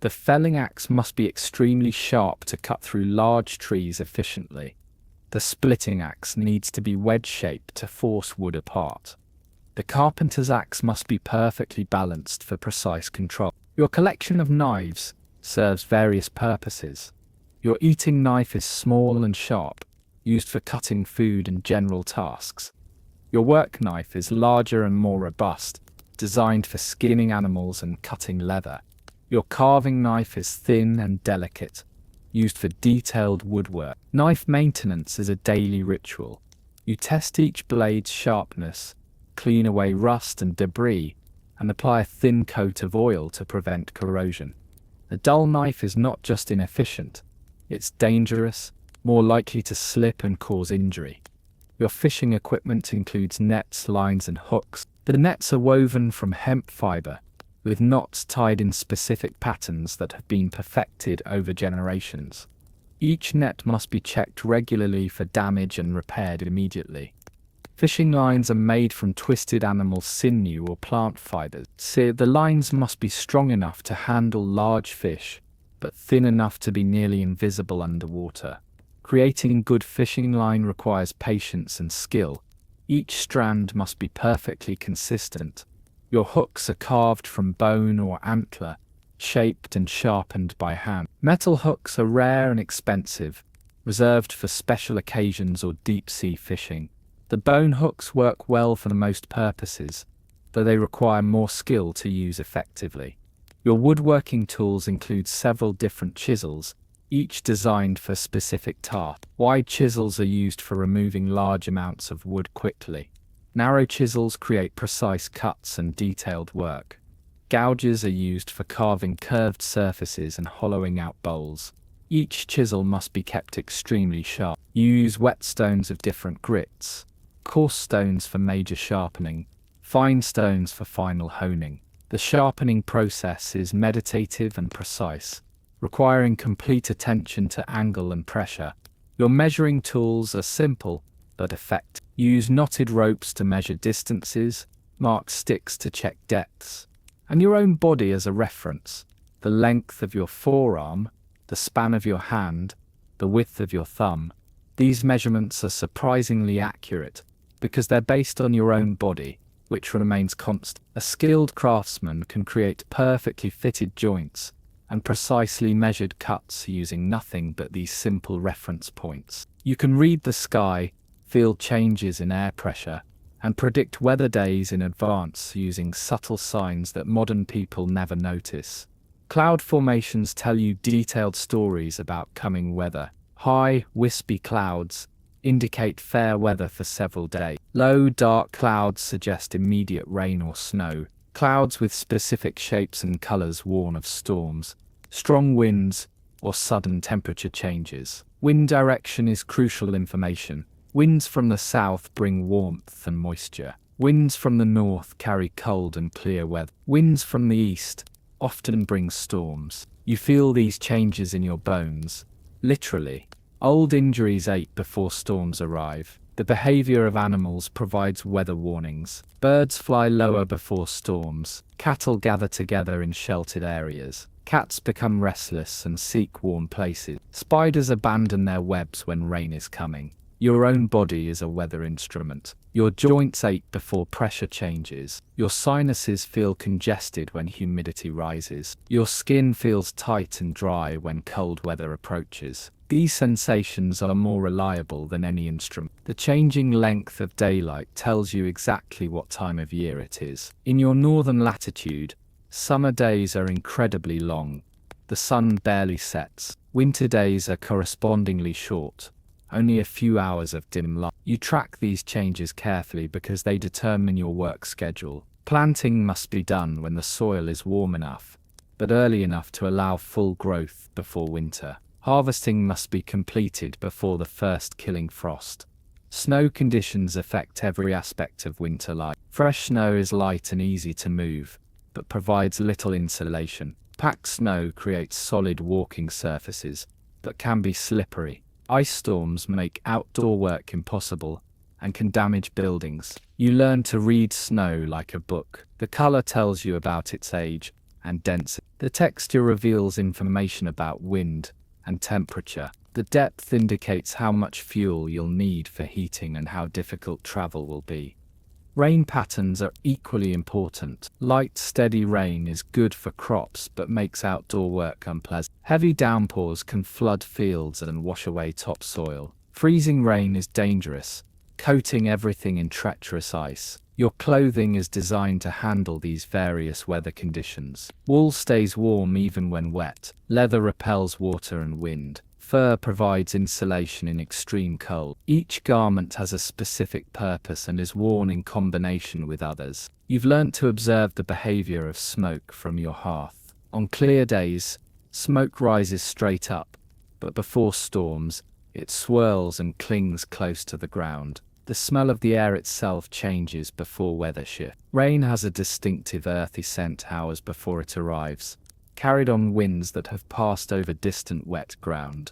The felling axe must be extremely sharp to cut through large trees efficiently. The splitting axe needs to be wedge-shaped to force wood apart. The carpenter's axe must be perfectly balanced for precise control. Your collection of knives serves various purposes. Your eating knife is small and sharp, used for cutting food and general tasks. Your work knife is larger and more robust, designed for skinning animals and cutting leather. Your carving knife is thin and delicate, used for detailed woodwork. Knife maintenance is a daily ritual. You test each blade's sharpness, clean away rust and debris, and apply a thin coat of oil to prevent corrosion. A dull knife is not just inefficient, it's dangerous, more likely to slip and cause injury. Your fishing equipment includes nets, lines, and hooks. The nets are woven from hemp fiber, with knots tied in specific patterns that have been perfected over generations. Each net must be checked regularly for damage and repaired immediately. Fishing lines are made from twisted animal sinew or plant fibers. The lines must be strong enough to handle large fish, but thin enough to be nearly invisible underwater. Creating good fishing line requires patience and skill. Each strand must be perfectly consistent. Your hooks are carved from bone or antler, shaped and sharpened by hand. Metal hooks are rare and expensive, reserved for special occasions or deep-sea fishing. The bone hooks work well for the most purposes, though they require more skill to use effectively. Your woodworking tools include several different chisels, each designed for specific tasks. Wide chisels are used for removing large amounts of wood quickly. Narrow chisels create precise cuts and detailed work. Gouges are used for carving curved surfaces and hollowing out bowls. Each chisel must be kept extremely sharp. You use whetstones of different grits, coarse stones for major sharpening, fine stones for final honing. The sharpening process is meditative and precise, requiring complete attention to angle and pressure. Your measuring tools are simple but effective. Use knotted ropes to measure distances, mark sticks to check depths, and your own body as a reference. The length of your forearm, the span of your hand, the width of your thumb. These measurements are surprisingly accurate because they're based on your own body, which remains constant. A skilled craftsman can create perfectly fitted joints and precisely measured cuts using nothing but these simple reference points. You can read the sky, feel changes in air pressure, and predict weather days in advance using subtle signs that modern people never notice. Cloud formations tell you detailed stories about coming weather. High, wispy clouds indicate fair weather for several days. Low, dark clouds suggest immediate rain or snow. Clouds with specific shapes and colors warn of storms, strong winds, or sudden temperature changes. Wind direction is crucial information. Winds from the south bring warmth and moisture. Winds from the north carry cold and clear weather. Winds from the east often bring storms. You feel these changes in your bones. Literally, old injuries ache before storms arrive. The behavior of animals provides weather warnings. Birds fly lower before storms. Cattle gather together in sheltered areas. Cats become restless and seek warm places. Spiders abandon their webs when rain is coming. Your own body is a weather instrument. Your joints ache before pressure changes. Your sinuses feel congested when humidity rises. Your skin feels tight and dry when cold weather approaches. These sensations are more reliable than any instrument. The changing length of daylight tells you exactly what time of year it is. In your northern latitude, summer days are incredibly long. The sun barely sets. Winter days are correspondingly short. Only a few hours of dim light. You track these changes carefully because they determine your work schedule. Planting must be done when the soil is warm enough, but early enough to allow full growth before winter. Harvesting must be completed before the first killing frost. Snow conditions affect every aspect of winter life. Fresh snow is light and easy to move, but provides little insulation. Packed snow creates solid walking surfaces, but can be slippery. Ice storms make outdoor work impossible and can damage buildings. You learn to read snow like a book. The color tells you about its age and density. The texture reveals information about wind and temperature. The depth indicates how much fuel you'll need for heating and how difficult travel will be. Rain patterns are equally important. Light, steady rain is good for crops but makes outdoor work unpleasant. Heavy downpours can flood fields and wash away topsoil. Freezing rain is dangerous, coating everything in treacherous ice. Your clothing is designed to handle these various weather conditions. Wool stays warm even when wet. Leather repels water and wind. Fur provides insulation in extreme cold. Each garment has a specific purpose and is worn in combination with others. You've learnt to observe the behavior of smoke from your hearth. On clear days, smoke rises straight up, but before storms, it swirls and clings close to the ground. The smell of the air itself changes before weather shift. Rain has a distinctive earthy scent hours before it arrives, carried on winds that have passed over distant wet ground.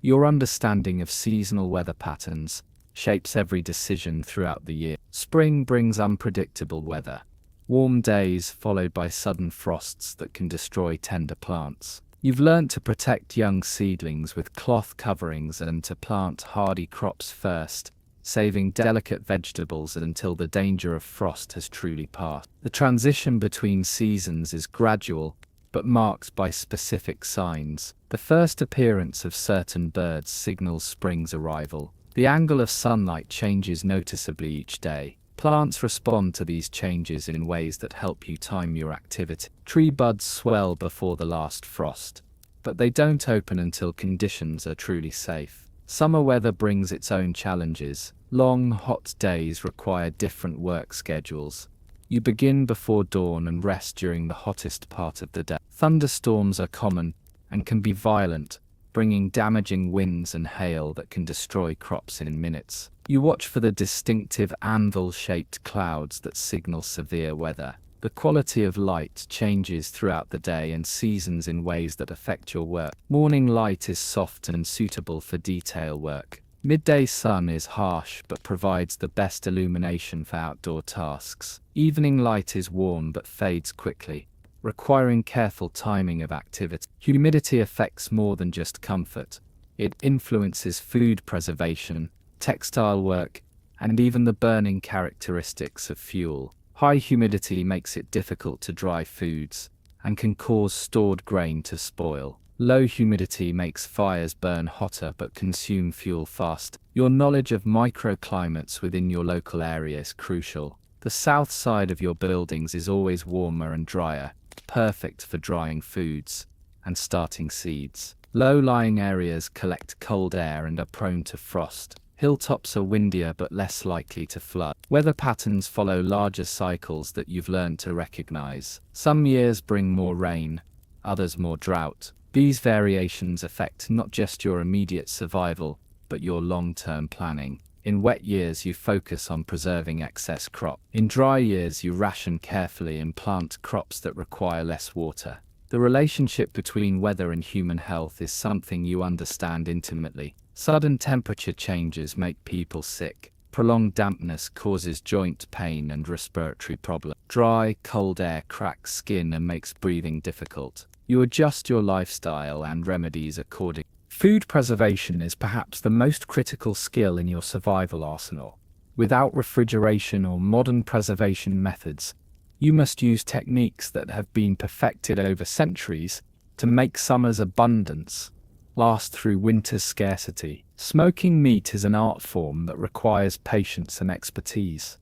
Your understanding of seasonal weather patterns shapes every decision throughout the year. Spring brings unpredictable weather. Warm days followed by sudden frosts that can destroy tender plants. You've learnt to protect young seedlings with cloth coverings and to plant hardy crops first, saving delicate vegetables until the danger of frost has truly passed. The transition between seasons is gradual, but marked by specific signs. The first appearance of certain birds signals spring's arrival. The angle of sunlight changes noticeably each day. Plants respond to these changes in ways that help you time your activity. Tree buds swell before the last frost, but they don't open until conditions are truly safe. Summer weather brings its own challenges. Long, hot days require different work schedules. You begin before dawn and rest during the hottest part of the day. Thunderstorms are common and can be violent, bringing damaging winds and hail that can destroy crops in minutes. You watch for the distinctive anvil-shaped clouds that signal severe weather. The quality of light changes throughout the day and seasons in ways that affect your work. Morning light is soft and suitable for detail work. Midday sun is harsh but provides the best illumination for outdoor tasks. Evening light is warm but fades quickly, requiring careful timing of activity. Humidity affects more than just comfort. It influences food preservation, textile work, and even the burning characteristics of fuel. High humidity makes it difficult to dry foods and can cause stored grain to spoil. Low humidity makes fires burn hotter but consume fuel fast. Your knowledge of microclimates within your local area is crucial. The south side of your buildings is always warmer and drier, perfect for drying foods and starting seeds. Low-lying areas collect cold air and are prone to frost. Hilltops are windier but less likely to flood. Weather patterns follow larger cycles that you've learned to recognize. Some years bring more rain, others more drought. These variations affect not just your immediate survival, but your long-term planning. In wet years, you focus on preserving excess crop. In dry years, you ration carefully and plant crops that require less water. The relationship between weather and human health is something you understand intimately. Sudden temperature changes make people sick. Prolonged dampness causes joint pain and respiratory problems. Dry, cold air cracks skin and makes breathing difficult. You adjust your lifestyle and remedies accordingly. Food preservation is perhaps the most critical skill in your survival arsenal. Without refrigeration or modern preservation methods, you must use techniques that have been perfected over centuries to make summer's abundance last through winter's scarcity. Smoking meat is an art form that requires patience and expertise.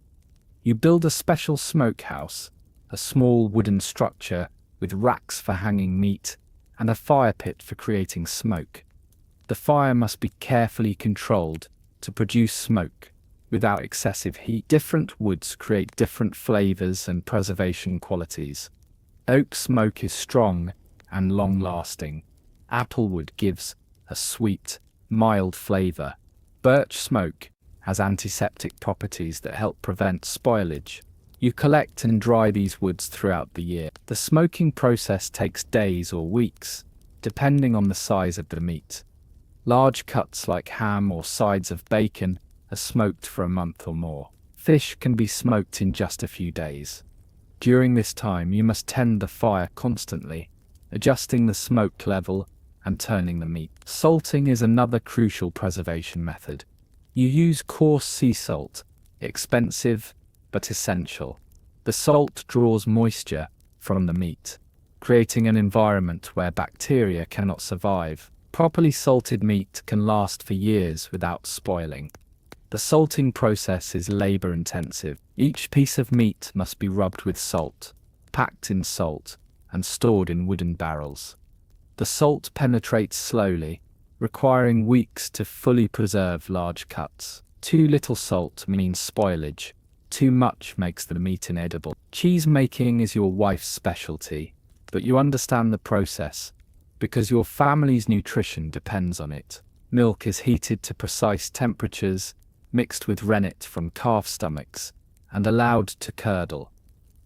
You build a special smokehouse, a small wooden structure with racks for hanging meat and a fire pit for creating smoke. The fire must be carefully controlled to produce smoke without excessive heat. Different woods create different flavors and preservation qualities. Oak smoke is strong and long-lasting. Applewood gives a sweet, mild flavor. Birch smoke has antiseptic properties that help prevent spoilage. You collect and dry these woods throughout the year. The smoking process takes days or weeks, depending on the size of the meat. Large cuts like ham or sides of bacon are smoked for a month or more. Fish can be smoked in just a few days. During this time, you must tend the fire constantly, adjusting the smoke level and turning the meat. Salting is another crucial preservation method. You use coarse sea salt, expensive but essential. The salt draws moisture from the meat, creating an environment where bacteria cannot survive. Properly salted meat can last for years without spoiling. The salting process is labor-intensive. Each piece of meat must be rubbed with salt, packed in salt, and stored in wooden barrels. The salt penetrates slowly, requiring weeks to fully preserve large cuts. Too little salt means spoilage. Too much makes the meat inedible. Cheese making is your wife's specialty, but you understand the process because your family's nutrition depends on it. Milk is heated to precise temperatures, mixed with rennet from calf stomachs, and allowed to curdle.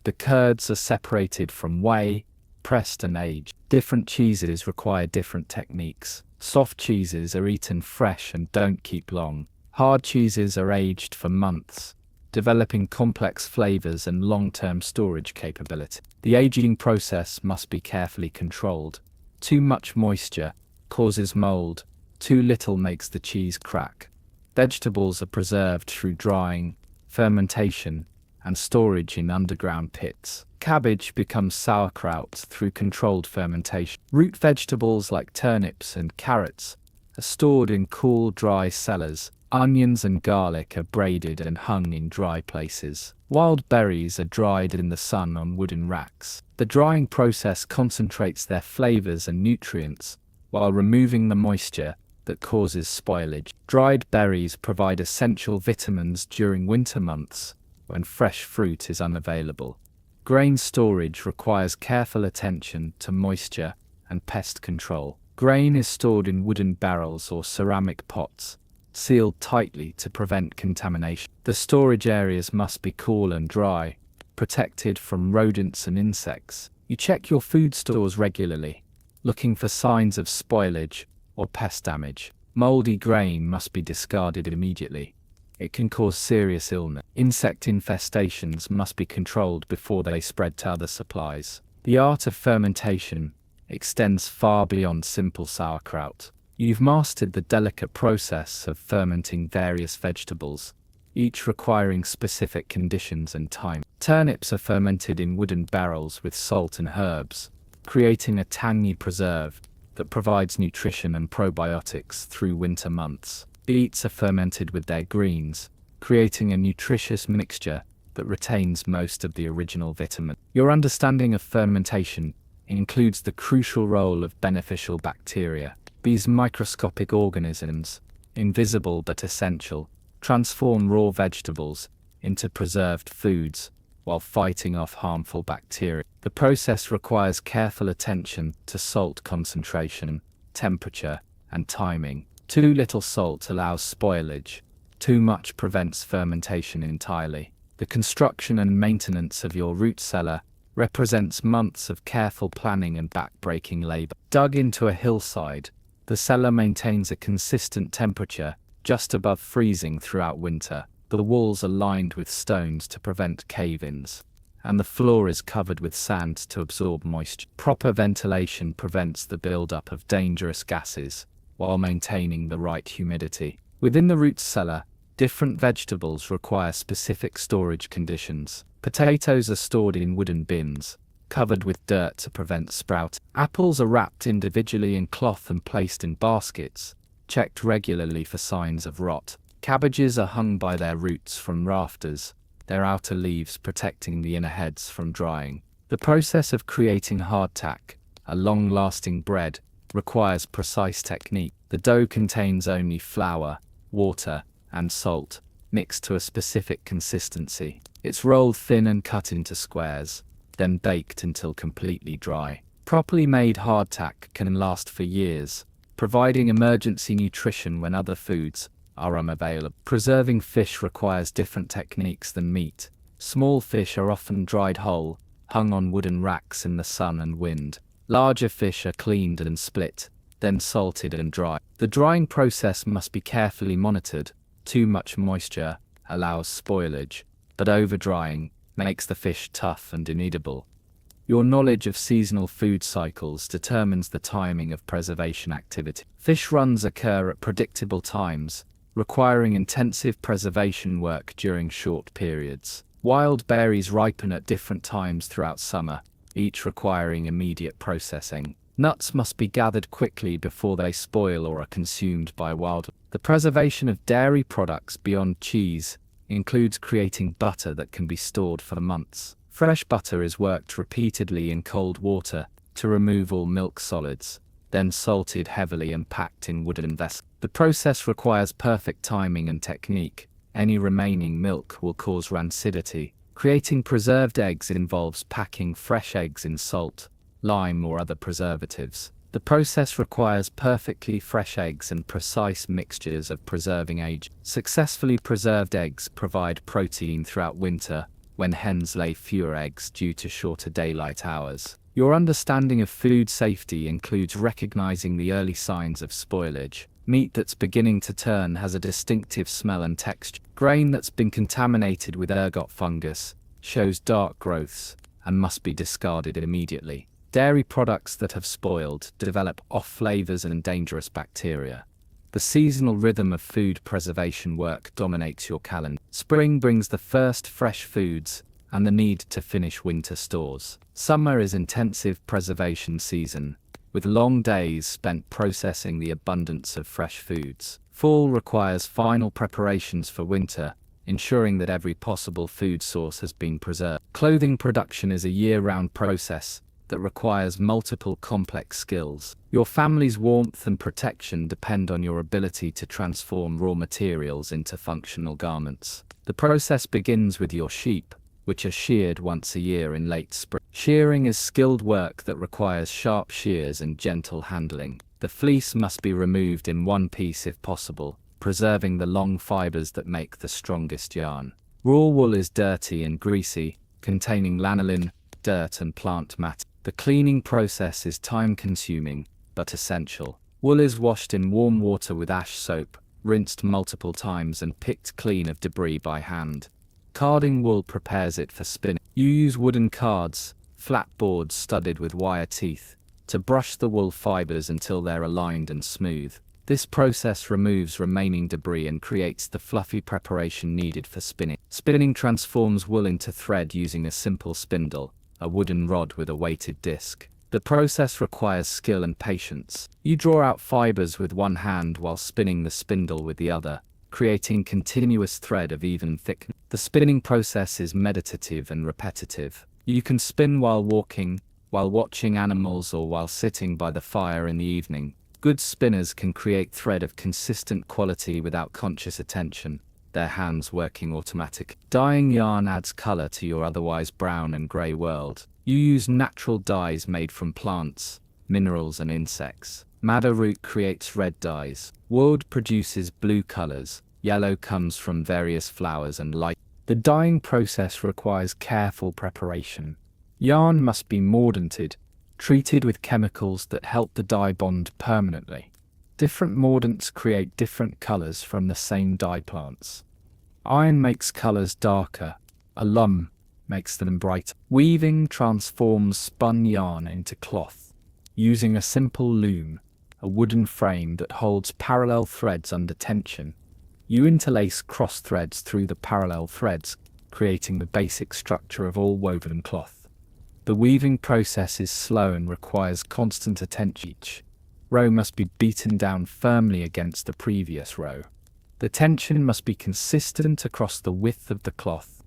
The curds are separated from whey, pressed and aged. Different cheeses require different techniques. Soft cheeses are eaten fresh and don't keep long. Hard cheeses are aged for months, developing complex flavors and long-term storage capability. The aging process must be carefully controlled. Too much moisture causes mold. Too little makes the cheese crack. Vegetables are preserved through drying, fermentation, and storage in underground pits. Cabbage becomes sauerkraut through controlled fermentation. Root vegetables like turnips and carrots are stored in cool, dry cellars. Onions and garlic are braided and hung in dry places. Wild berries are dried in the sun on wooden racks. The drying process concentrates their flavors and nutrients while removing the moisture that causes spoilage. Dried berries provide essential vitamins during winter months when fresh fruit is unavailable. Grain storage requires careful attention to moisture and pest control. Grain is stored in wooden barrels or ceramic pots, sealed tightly to prevent contamination. The storage areas must be cool and dry, protected from rodents and insects. You check your food stores regularly, looking for signs of spoilage or pest damage. Moldy grain must be discarded immediately. It can cause serious illness. Insect infestations must be controlled before they spread to other supplies. The art of fermentation extends far beyond simple sauerkraut. You've mastered the delicate process of fermenting various vegetables, each requiring specific conditions and time. Turnips are fermented in wooden barrels with salt and herbs, creating a tangy preserve that provides nutrition and probiotics through winter months. Beets are fermented with their greens, creating a nutritious mixture that retains most of the original vitamin. Your understanding of fermentation includes the crucial role of beneficial bacteria. These microscopic organisms, invisible but essential, transform raw vegetables into preserved foods while fighting off harmful bacteria. The process requires careful attention to salt concentration, temperature, and timing. Too little salt allows spoilage. Too much prevents fermentation entirely. The construction and maintenance of your root cellar represents months of careful planning and back-breaking labor. Dug into a hillside, the cellar maintains a consistent temperature just above freezing throughout winter. The walls are lined with stones to prevent cave-ins, and the floor is covered with sand to absorb moisture. Proper ventilation prevents the buildup of dangerous gases while maintaining the right humidity. Within the root cellar, different vegetables require specific storage conditions. Potatoes are stored in wooden bins, covered with dirt to prevent sprout. Apples are wrapped individually in cloth and placed in baskets, checked regularly for signs of rot. Cabbages are hung by their roots from rafters, their outer leaves protecting the inner heads from drying. The process of creating hardtack, a long-lasting bread, requires precise technique. The dough contains only flour, water, and salt, mixed to a specific consistency. It's rolled thin and cut into squares, then baked until completely dry. Properly made hardtack can last for years, providing emergency nutrition when other foods are unavailable. Preserving fish requires different techniques than meat. Small fish are often dried whole, hung on wooden racks in the sun and wind. Larger fish are cleaned and split, then salted and dried. The drying process must be carefully monitored. Too much moisture allows spoilage, but over-drying makes the fish tough and inedible. Your knowledge of seasonal food cycles determines the timing of preservation activity. Fish runs occur at predictable times, requiring intensive preservation work during short periods. Wild berries ripen at different times throughout summer, each requiring immediate processing. Nuts must be gathered quickly before they spoil or are consumed by wildlife. The preservation of dairy products beyond cheese includes creating butter that can be stored for months. Fresh butter is worked repeatedly in cold water to remove all milk solids, then salted heavily and packed in wooden vessels. The process requires perfect timing and technique. Any remaining milk will cause rancidity. Creating preserved eggs involves packing fresh eggs in salt, lime, or other preservatives. The process requires perfectly fresh eggs and precise mixtures of preserving agents. Successfully preserved eggs provide protein throughout winter, when hens lay fewer eggs due to shorter daylight hours. Your understanding of food safety includes recognizing the early signs of spoilage. Meat that's beginning to turn has a distinctive smell and texture. Grain that's been contaminated with ergot fungus shows dark growths and must be discarded immediately. Dairy products that have spoiled develop off flavors and dangerous bacteria. The seasonal rhythm of food preservation work dominates your calendar. Spring brings the first fresh foods and the need to finish winter stores. Summer is intensive preservation season, with long days spent processing the abundance of fresh foods. Fall requires final preparations for winter, ensuring that every possible food source has been preserved. Clothing production is a year-round process that requires multiple complex skills. Your family's warmth and protection depend on your ability to transform raw materials into functional garments. The process begins with your sheep, which are sheared once a year in late spring. Shearing is skilled work that requires sharp shears and gentle handling. The fleece must be removed in one piece if possible, preserving the long fibers that make the strongest yarn. Raw wool is dirty and greasy, containing lanolin, dirt, and plant matter. The cleaning process is time-consuming, but essential. Wool is washed in warm water with ash soap, rinsed multiple times and picked clean of debris by hand. Carding wool prepares it for spinning. You use wooden cards, flat boards studded with wire teeth, to brush the wool fibers until they're aligned and smooth. This process removes remaining debris and creates the fluffy preparation needed for spinning. Spinning transforms wool into thread using a simple spindle, a wooden rod with a weighted disc. The process requires skill and patience. You draw out fibers with one hand while spinning the spindle with the other, creating continuous thread of even thickness. The spinning process is meditative and repetitive. You can spin while walking, while watching animals, or while sitting by the fire in the evening. Good spinners can create thread of consistent quality without conscious attention, their hands working automatically. Dyeing yarn adds color to your otherwise brown and gray world. You use natural dyes made from plants, minerals, and insects. Madder root creates red dyes. Wood produces blue colors. Yellow comes from various flowers and light. The dyeing process requires careful preparation. Yarn must be mordanted, treated with chemicals that help the dye bond permanently. Different mordants create different colors from the same dye plants. Iron makes colors darker. Alum makes them brighter. Weaving transforms spun yarn into cloth. Using a simple loom, a wooden frame that holds parallel threads under tension, you interlace cross threads through the parallel threads, creating the basic structure of all woven cloth. The weaving process is slow and requires constant attention. Each row must be beaten down firmly against the previous row. The tension must be consistent across the width of the cloth.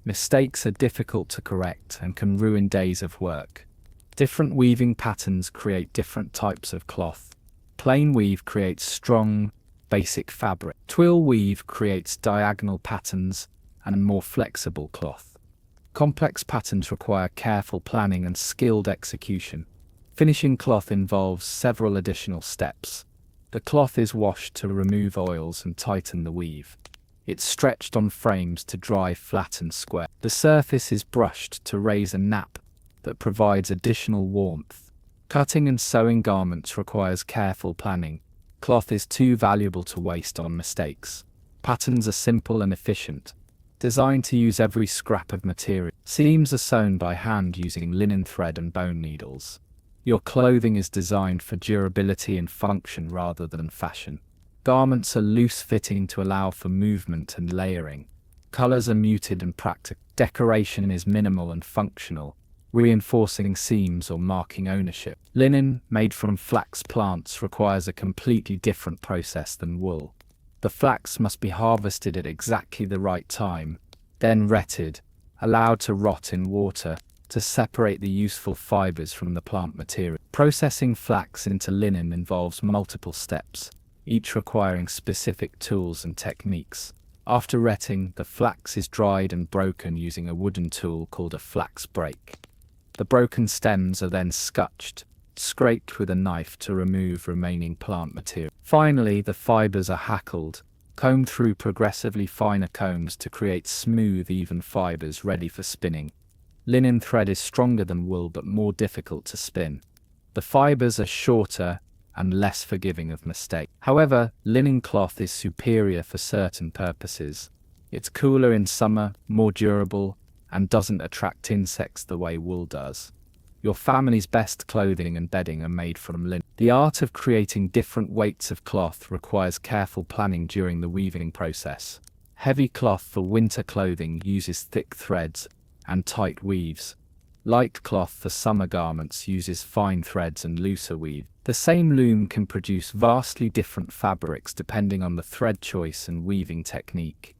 Mistakes are difficult to correct and can ruin days of work. Different weaving patterns create different types of cloth. Plain weave creates strong, basic fabric. Twill weave creates diagonal patterns and more flexible cloth. Complex patterns require careful planning and skilled execution. Finishing cloth involves several additional steps. The cloth is washed to remove oils and tighten the weave. It's stretched on frames to dry flat and square. The surface is brushed to raise a nap that provides additional warmth. Cutting and sewing garments requires careful planning. Cloth is too valuable to waste on mistakes. Patterns are simple and efficient, designed to use every scrap of material. Seams are sewn by hand using linen thread and bone needles. Your clothing is designed for durability and function rather than fashion. Garments are loose-fitting to allow for movement and layering. Colors are muted and practical. Decoration is minimal and functional, reinforcing seams or marking ownership. Linen, made from flax plants, requires a completely different process than wool. The flax must be harvested at exactly the right time, then retted, allowed to rot in water, to separate the useful fibers from the plant material. Processing flax into linen involves multiple steps, each requiring specific tools and techniques. After retting, the flax is dried and broken using a wooden tool called a flax break. The broken stems are then scraped with a knife to remove remaining plant material. Finally, the fibers are hackled, combed through progressively finer combs to create smooth, even fibers ready for spinning. Linen thread is stronger than wool but more difficult to spin. The fibers are shorter and less forgiving of mistake. However, linen cloth is superior for certain purposes. It's cooler in summer, more durable, and doesn't attract insects the way wool does. Your family's best clothing and bedding are made from linen. The art of creating different weights of cloth requires careful planning during the weaving process. Heavy cloth for winter clothing uses thick threads and tight weaves. Light cloth for summer garments uses fine threads and looser weave. The same loom can produce vastly different fabrics depending on the thread choice and weaving technique.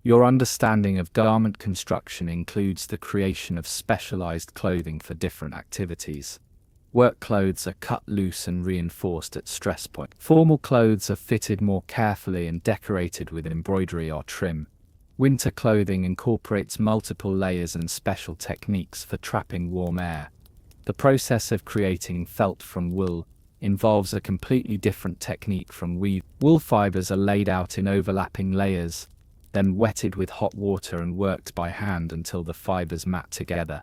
Your understanding of garment construction includes the creation of specialized clothing for different activities. Work clothes are cut loose and reinforced at stress point. Formal clothes are fitted more carefully and decorated with embroidery or trim. Winter clothing incorporates multiple layers and special techniques for trapping warm air. The process of creating felt from wool involves a completely different technique from weave. Wool fibers are laid out in overlapping layers, then wetted with hot water and worked by hand until the fibers mat together.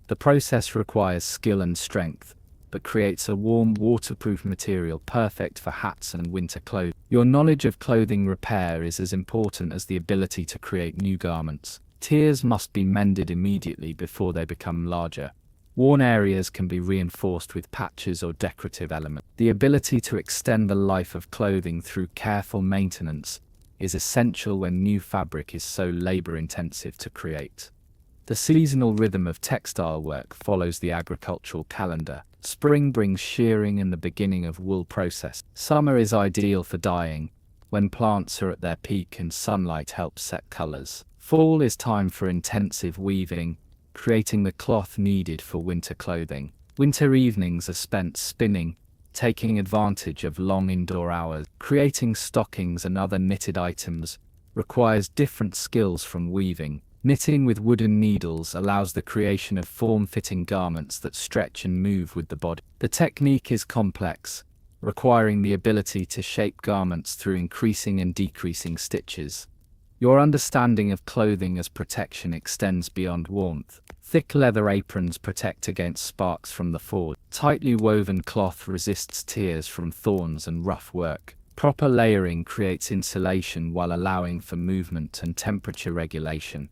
The process requires skill and strength, but creates a warm, waterproof material perfect for hats and winter clothing. Your knowledge of clothing repair is as important as the ability to create new garments. Tears must be mended immediately before they become larger. Worn areas can be reinforced with patches or decorative elements. The ability to extend the life of clothing through careful maintenance is essential when new fabric is so labor-intensive to create. The seasonal rhythm of textile work follows the agricultural calendar. Spring brings shearing and the beginning of wool process. Summer is ideal for dyeing, when plants are at their peak and sunlight helps set colors. Fall is time for intensive weaving, creating the cloth needed for winter clothing. Winter evenings are spent spinning, taking advantage of long indoor hours. Creating stockings and other knitted items requires different skills from weaving. Knitting with wooden needles allows the creation of form-fitting garments that stretch and move with the body. The technique is complex, requiring the ability to shape garments through increasing and decreasing stitches. Your understanding of clothing as protection extends beyond warmth. Thick leather aprons protect against sparks from the forge. Tightly woven cloth resists tears from thorns and rough work. Proper layering creates insulation while allowing for movement and temperature regulation.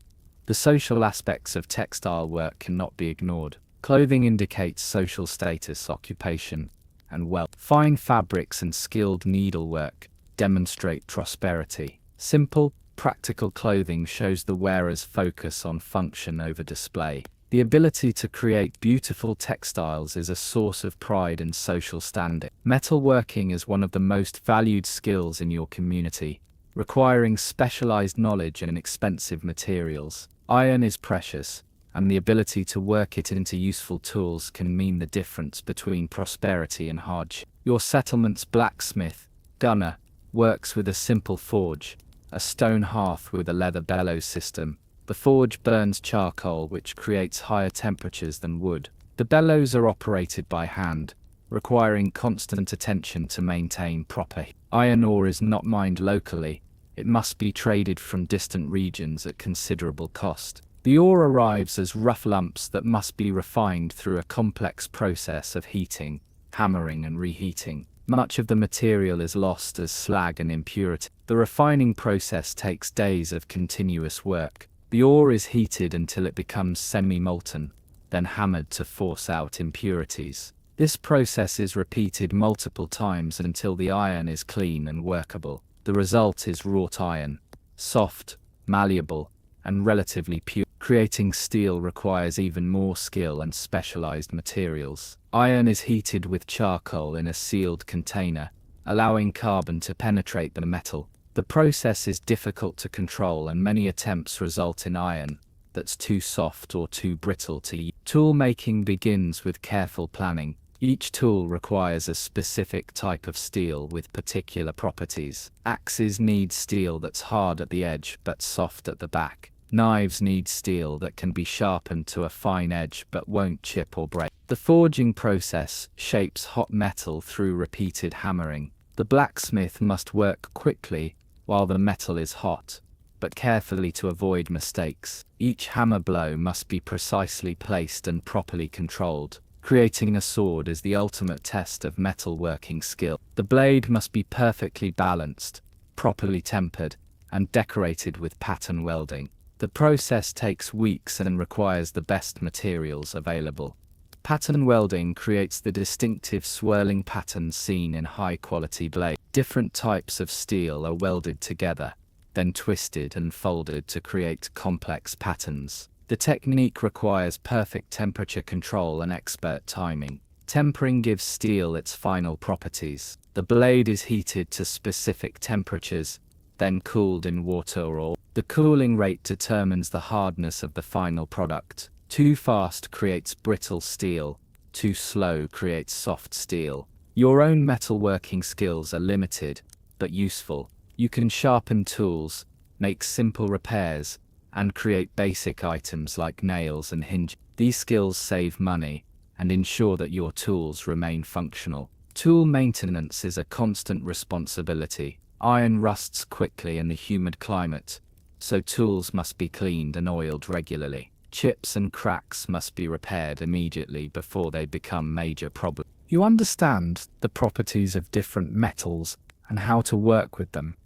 The social aspects of textile work cannot be ignored. Clothing indicates social status, occupation, and wealth. Fine fabrics and skilled needlework demonstrate prosperity. Simple, practical clothing shows the wearer's focus on function over display. The ability to create beautiful textiles is a source of pride and social standing. Metalworking is one of the most valued skills in your community, requiring specialized knowledge and expensive materials. Iron is precious, and the ability to work it into useful tools can mean the difference between prosperity and hardship. Your settlement's blacksmith, gunner, works with a simple forge, a stone hearth with a leather bellows system. The forge burns charcoal, which creates higher temperatures than wood. The bellows are operated by hand, requiring constant attention to maintain proper heat. Iron ore is not mined locally. It must be traded from distant regions at considerable cost. The ore arrives as rough lumps that must be refined through a complex process of heating, hammering and reheating. Much of the material is lost as slag and impurity. The refining process takes days of continuous work. The ore is heated until it becomes semi-molten, then hammered to force out impurities. This process is repeated multiple times until the iron is clean and workable. The result is wrought iron, soft, malleable, and relatively pure. Creating steel requires even more skill and specialized materials. Iron is heated with charcoal in a sealed container, allowing carbon to penetrate the metal. The process is difficult to control, and many attempts result in iron that's too soft or too brittle to use. Tool making begins with careful planning. Each tool requires a specific type of steel with particular properties. Axes need steel that's hard at the edge but soft at the back. Knives need steel that can be sharpened to a fine edge but won't chip or break. The forging process shapes hot metal through repeated hammering. The blacksmith must work quickly while the metal is hot, but carefully to avoid mistakes. Each hammer blow must be precisely placed and properly controlled. Creating a sword is the ultimate test of metalworking skill. The blade must be perfectly balanced, properly tempered, and decorated with pattern welding. The process takes weeks and requires the best materials available. Pattern welding creates the distinctive swirling patterns seen in high-quality blades. Different types of steel are welded together, then twisted and folded to create complex patterns. The technique requires perfect temperature control and expert timing. Tempering gives steel its final properties. The blade is heated to specific temperatures, then cooled in water or oil. The cooling rate determines the hardness of the final product. Too fast creates brittle steel, too slow creates soft steel. Your own metalworking skills are limited, but useful. You can sharpen tools, make simple repairs, and create basic items like nails and hinges. These skills save money and ensure that your tools remain functional. Tool maintenance is a constant responsibility. Iron rusts quickly in the humid climate, so tools must be cleaned and oiled regularly. Chips and cracks must be repaired immediately before they become major problems. You understand the properties of different metals and how to work with them.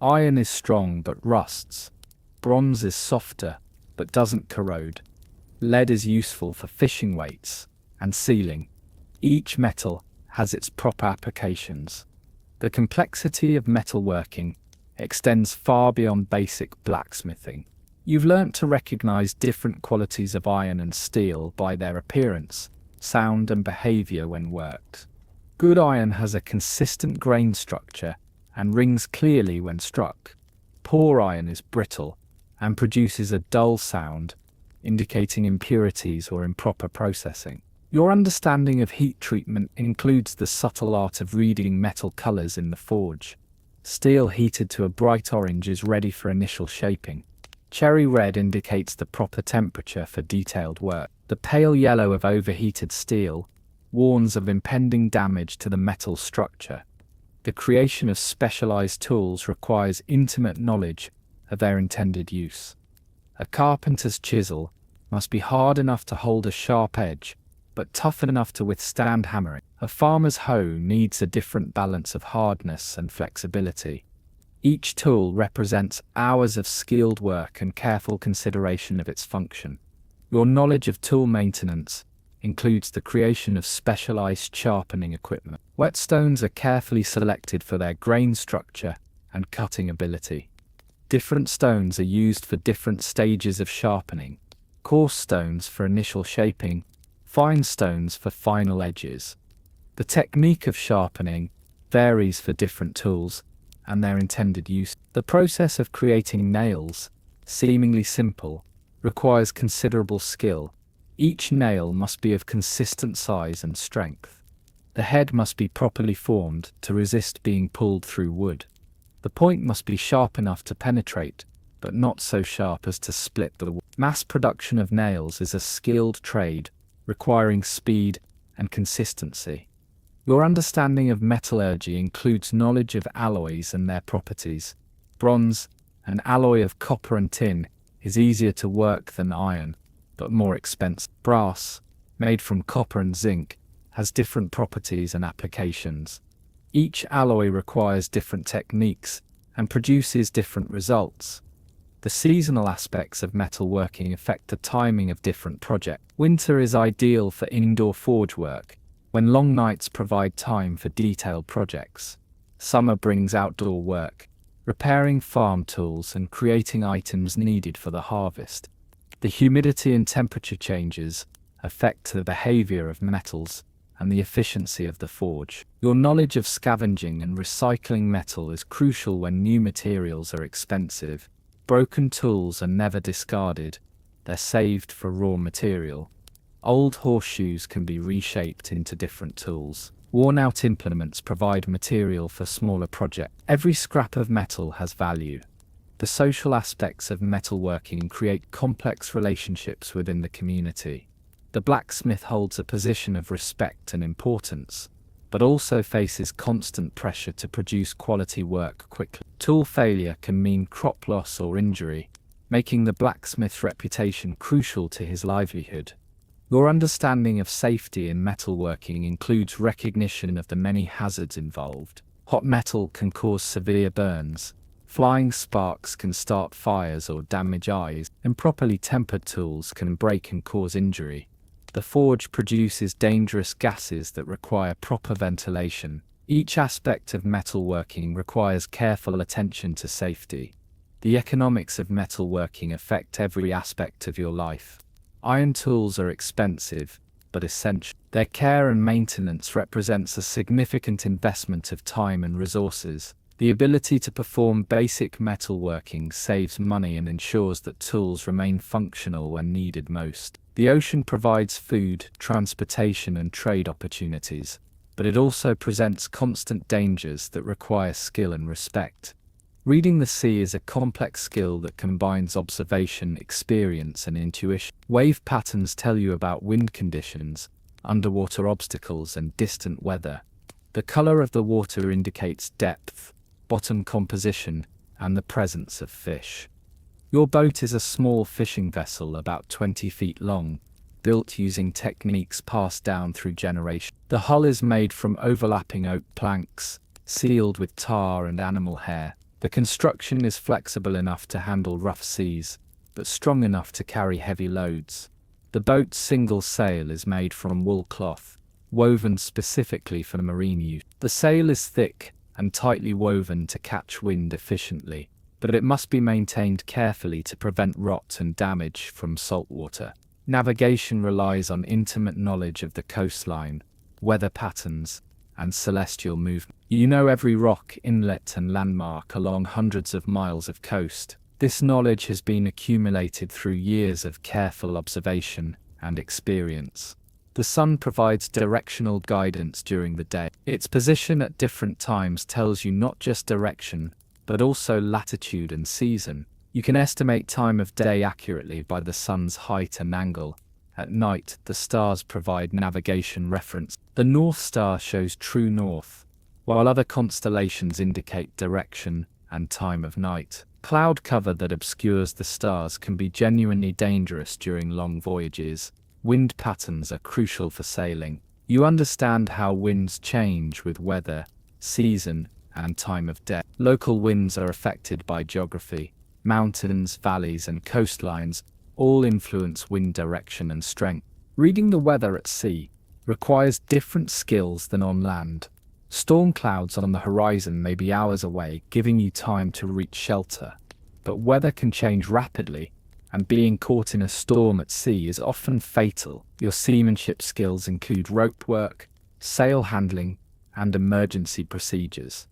Iron is strong but rusts. Bronze is softer but doesn't corrode. Lead is useful for fishing weights and sealing. Each metal has its proper applications. The complexity of metalworking extends far beyond basic blacksmithing. You've learnt to recognize different qualities of iron and steel by their appearance, sound, and behavior when worked. Good iron has a consistent grain structure and rings clearly when struck. Poor iron is brittle and produces a dull sound, indicating impurities or improper processing. Your understanding of heat treatment includes the subtle art of reading metal colors in the forge. Steel heated to a bright orange is ready for initial shaping. Cherry red indicates the proper temperature for detailed work. The pale yellow of overheated steel warns of impending damage to the metal structure. The creation of specialized tools requires intimate knowledge of their intended use. A carpenter's chisel must be hard enough to hold a sharp edge, but tough enough to withstand hammering. A farmer's hoe needs a different balance of hardness and flexibility. Each tool represents hours of skilled work and careful consideration of its function. Your knowledge of tool maintenance includes the creation of specialized sharpening equipment. Whetstones are carefully selected for their grain structure and cutting ability. Different stones are used for different stages of sharpening. coarse stones for initial shaping, fine stones for final edges. The technique of sharpening varies for different tools and their intended use. The process of creating nails, seemingly simple, requires considerable skill. Each nail must be of consistent size and strength. The head must be properly formed to resist being pulled through wood. The point must be sharp enough to penetrate, but not so sharp as to split the wood. Mass production of nails is a skilled trade, requiring speed and consistency. Your understanding of metallurgy includes knowledge of alloys and their properties. Bronze, an alloy of copper and tin, is easier to work than iron, but more expensive. Brass, made from copper and zinc, has different properties and applications. Each alloy requires different techniques and produces different results. The seasonal aspects of metalworking affect the timing of different projects. Winter is ideal for indoor forge work, when long nights provide time for detailed projects. Summer brings outdoor work, repairing farm tools and creating items needed for the harvest. The humidity and temperature changes affect the behavior of metals and the efficiency of the forge. Your knowledge of scavenging and recycling metal is crucial when new materials are expensive. Broken tools are never discarded, they're saved for raw material. Old horseshoes can be reshaped into different tools. Worn-out implements provide material for smaller projects. Every scrap of metal has value. The social aspects of metalworking create complex relationships within the community. The blacksmith holds a position of respect and importance, but also faces constant pressure to produce quality work quickly. Tool failure can mean crop loss or injury, making the blacksmith's reputation crucial to his livelihood. Your understanding of safety in metalworking includes recognition of the many hazards involved. Hot metal can cause severe burns. Flying sparks can start fires or damage eyes. Improperly tempered tools can break and cause injury. The forge produces dangerous gases that require proper ventilation. Each aspect of metalworking requires careful attention to safety. The economics of metalworking affect every aspect of your life. Iron tools are expensive, but essential. Their care and maintenance represents a significant investment of time and resources. The ability to perform basic metalworking saves money and ensures that tools remain functional when needed most. The ocean provides food, transportation, and trade opportunities, but it also presents constant dangers that require skill and respect. Reading the sea is a complex skill that combines observation, experience, and intuition. Wave patterns tell you about wind conditions, underwater obstacles, and distant weather. The color of the water indicates depth, bottom composition, and the presence of fish. Your boat is a small fishing vessel about 20 feet long, built using techniques passed down through generations. The hull is made from overlapping oak planks, sealed with tar and animal hair. The construction is flexible enough to handle rough seas, but strong enough to carry heavy loads. The boat's single sail is made from wool cloth, woven specifically for marine use. The sail is thick and tightly woven to catch wind efficiently, but it must be maintained carefully to prevent rot and damage from salt water. Navigation relies on intimate knowledge of the coastline, weather patterns, and celestial movement. You know every rock, inlet, and landmark along hundreds of miles of coast. This knowledge has been accumulated through years of careful observation and experience. The sun provides directional guidance during the day. Its position at different times tells you not just direction, but also latitude and season. You can estimate time of day accurately by the sun's height and angle. At night, the stars provide navigation reference. The North Star shows true north, while other constellations indicate direction and time of night. Cloud cover that obscures the stars can be genuinely dangerous during long voyages. Wind patterns are crucial for sailing. You understand how winds change with weather, season, and time of day. Local winds are affected by geography. Mountains, valleys, and coastlines all influence wind direction and strength. Reading the weather at sea requires different skills than on land. Storm clouds on the horizon may be hours away, giving you time to reach shelter. But weather can change rapidly, and being caught in a storm at sea is often fatal. Your seamanship skills include rope work, sail handling, and emergency procedures.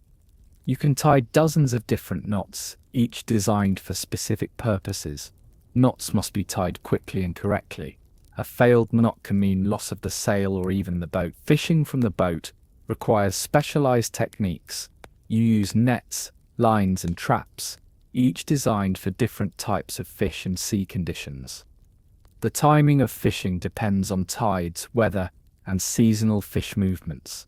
You can tie dozens of different knots, each designed for specific purposes. Knots must be tied quickly and correctly. A failed knot can mean loss of the sail or even the boat. Fishing from the boat requires specialized techniques. You use nets, lines, and traps, each designed for different types of fish and sea conditions. The timing of fishing depends on tides, weather, and seasonal fish movements.